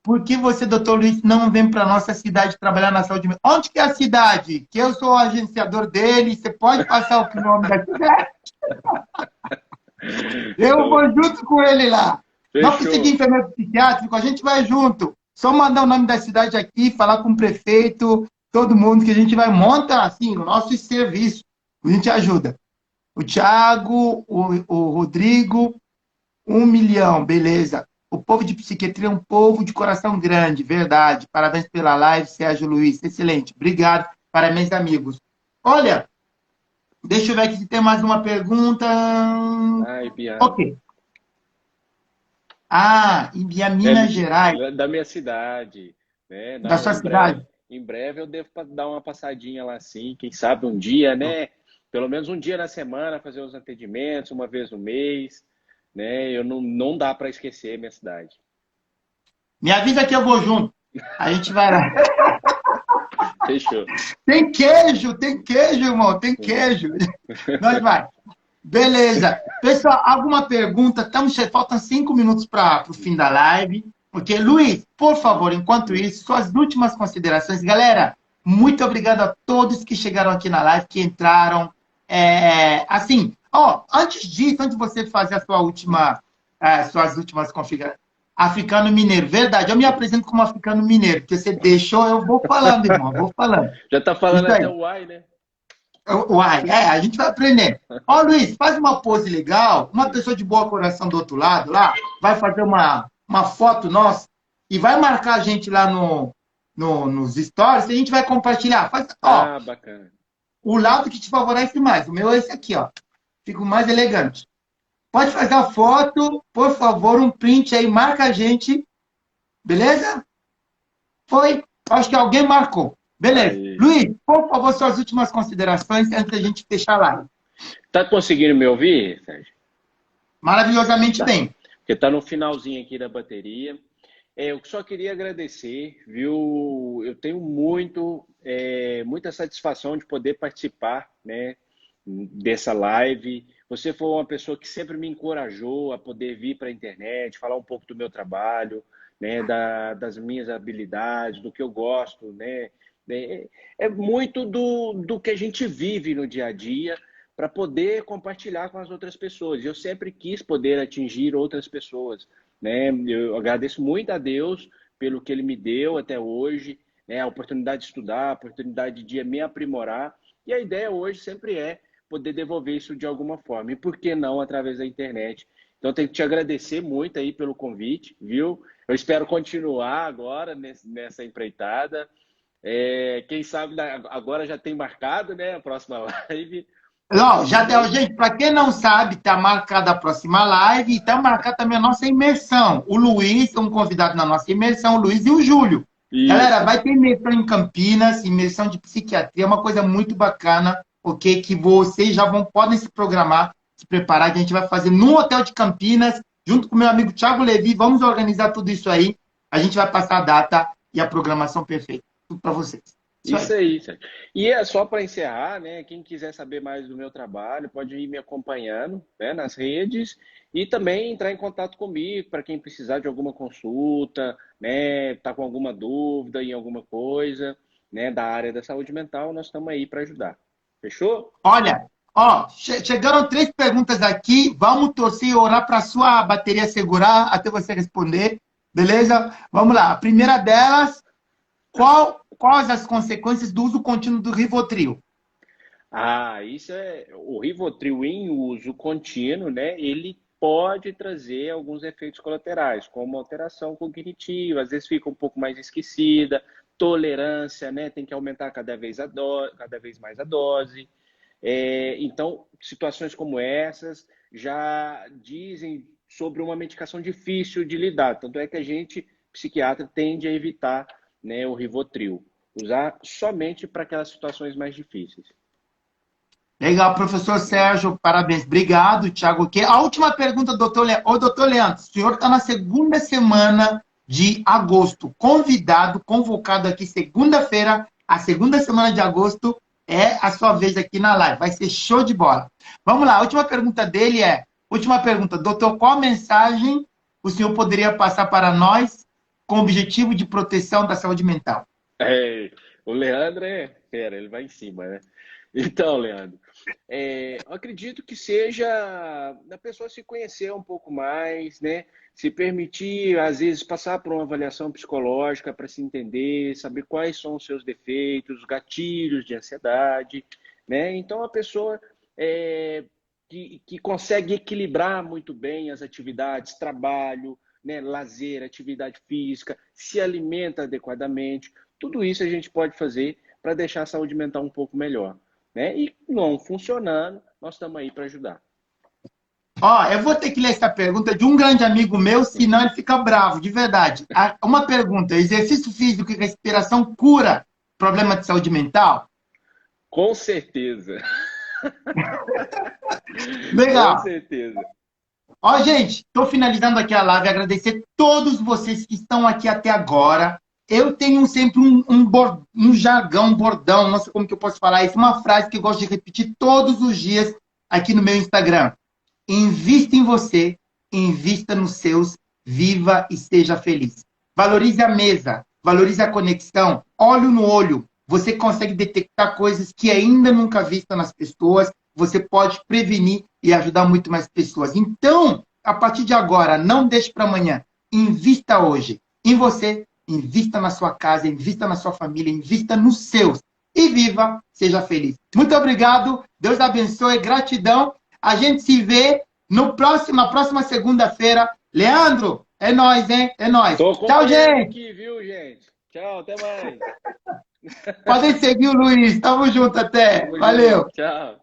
Por que você, doutor Luiz, não vem para nossa cidade trabalhar na saúde? Onde que é a cidade? Que eu sou o agenciador dele. Você pode passar o nome da cidade? Eu Então, vou junto com ele lá. Não conseguir fechou. enfermeiro psiquiátrico, a gente vai junto. Só mandar o nome da cidade aqui, falar com o prefeito, todo mundo que a gente vai montar assim o nosso serviço. A gente ajuda. O Thiago, o Rodrigo, 1 milhão, beleza. O povo de psiquiatria é um povo de coração grande, verdade. Parabéns pela live, Sérgio Luiz. Excelente. Obrigado. Parabéns, amigos. Olha, deixa eu ver aqui se tem mais uma pergunta. Ai, Biana. Ok. Ah, em Minas Gerais, Da minha cidade, né? da Não, sua cidade. em breve eu devo dar uma passadinha lá sim, quem sabe um dia, né? Pelo menos um dia na semana, fazer os atendimentos, uma vez no mês, né? Eu não dá para esquecer minha cidade. Me avisa que eu vou junto. A gente vai lá. Fechou. Tem queijo, irmão, tem queijo. Nós vai. Beleza. Pessoal, alguma pergunta? Faltam 5 minutos para o fim da live. Porque, Luiz, por favor, enquanto isso, suas últimas considerações. Galera, muito obrigado a todos que chegaram aqui na live, que entraram. Assim, ó, antes disso, antes de você fazer a sua suas últimas configurações. Africano mineiro, verdade. Eu me apresento como africano mineiro, porque você deixou, eu vou falando, irmão, eu vou falando. Já tá falando Isso até aí. o uai, né? Uai, a gente vai aprender. Ó, Luiz, faz uma pose legal, uma pessoa de boa coração do outro lado lá, vai fazer uma foto nossa e vai marcar a gente lá nos stories e a gente vai compartilhar. Ó, Ah, bacana. o lado que te favorece mais. O meu é esse aqui, ó. Fico mais elegante. Pode fazer a foto, por favor, um print aí, marca a gente. Beleza? Foi? Acho que alguém marcou. Beleza. Aí. Luiz, por favor, suas últimas considerações antes da gente fechar lá. Tá conseguindo me ouvir, Sérgio? Maravilhosamente Tá. bem. Porque tá no finalzinho aqui da bateria. Eu só queria agradecer, viu? Eu tenho muita satisfação de poder participar, né, dessa live. Você foi uma pessoa que sempre me encorajou a poder vir para a internet, falar um pouco do meu trabalho, né, das minhas habilidades, do que eu gosto, né? É muito do que a gente vive no dia a dia para poder compartilhar com as outras pessoas. Eu sempre quis poder atingir outras pessoas, né? Eu agradeço muito a Deus pelo que ele me deu até hoje, né? A oportunidade de estudar, a oportunidade de me aprimorar. E a ideia hoje sempre é poder devolver isso de alguma forma. E por que não através da internet? Então, tenho que te agradecer muito aí pelo convite, viu? Eu espero continuar agora nessa empreitada. Quem sabe agora já tem marcado, né, a próxima live. Não, já deu, gente, para quem não sabe, está marcada a próxima live e está marcada também a nossa imersão. O Luiz, um convidado na nossa imersão, o Luiz e o Júlio. Isso. Galera, vai ter imersão em Campinas, imersão de psiquiatria, uma coisa muito bacana, ok? Que vocês já podem se programar, se preparar, que a gente vai fazer no Hotel de Campinas, junto com meu amigo Thiago Levi, vamos organizar tudo isso aí. A gente vai passar a data e a programação perfeita. Tudo para vocês. Isso aí, Sérgio. E é só para encerrar, né? Quem quiser saber mais do meu trabalho, pode ir me acompanhando, né, nas redes e também entrar em contato comigo para quem precisar de alguma consulta, né? Tá com alguma dúvida em alguma coisa, né, da área da saúde mental, nós estamos aí para ajudar. Fechou? Olha, ó, chegaram 3 perguntas aqui. Vamos torcer e orar para a sua bateria segurar até você responder. Beleza? Vamos lá. A primeira delas, quais as consequências do uso contínuo do Rivotril? Isso é o Rivotril em uso contínuo, né? Ele pode trazer alguns efeitos colaterais, como alteração cognitiva, às vezes fica um pouco mais esquecida, tolerância, né? Tem que aumentar cada vez mais a dose. Então, situações como essas já dizem sobre uma medicação difícil de lidar. Tanto é que a gente, psiquiatra, tende a evitar, né, o Rivotril. Usar somente para aquelas situações mais difíceis. Legal, professor Sérgio, parabéns. Obrigado, Thiago. A última pergunta, doutor Leandro. Ô, doutor Leandro, o senhor está na segunda semana de agosto, convocado aqui segunda-feira, a segunda semana de agosto, é a sua vez aqui na live. Vai ser show de bola. Vamos lá, a última pergunta dele doutor, qual mensagem o senhor poderia passar para nós com o objetivo de proteção da saúde mental? O Leandro ele vai em cima, né? Então, Leandro, eu acredito que seja da pessoa se conhecer um pouco mais, né? Se permitir, às vezes, passar por uma avaliação psicológica para se entender, saber quais são os seus defeitos, gatilhos de ansiedade, né? Então, a pessoa que consegue equilibrar muito bem as atividades, trabalho, né, lazer, atividade física, se alimenta adequadamente, tudo isso a gente pode fazer para deixar a saúde mental um pouco melhor. Né? E não funcionando, nós estamos aí para ajudar. Eu vou ter que ler essa pergunta de um grande amigo meu, senão ele fica bravo, de verdade. Uma pergunta: exercício físico e respiração cura problema de saúde mental? Com certeza. Legal. Com certeza. Gente, estou finalizando aqui a live, agradecer a todos vocês que estão aqui até agora. Eu tenho sempre um jargão, um bordão, não sei como que eu posso falar isso, uma frase que eu gosto de repetir todos os dias aqui no meu Instagram. Invista em você, invista nos seus, viva e seja feliz. Valorize a mesa, valorize a conexão, olho no olho. Você consegue detectar coisas que ainda nunca vistas nas pessoas, você pode prevenir e ajudar muito mais pessoas. Então, a partir de agora, não deixe para amanhã, invista hoje em você. Invista na sua casa, invista na sua família, invista nos seus. E viva, seja feliz. Muito obrigado, Deus abençoe, gratidão. A gente se vê na próxima segunda-feira. Leandro, é nóis, hein? É nóis. Tchau, gente. Aqui, viu, gente? Tchau, até mais. Podem seguir o Luiz. Tamo junto até. Valeu. Tchau.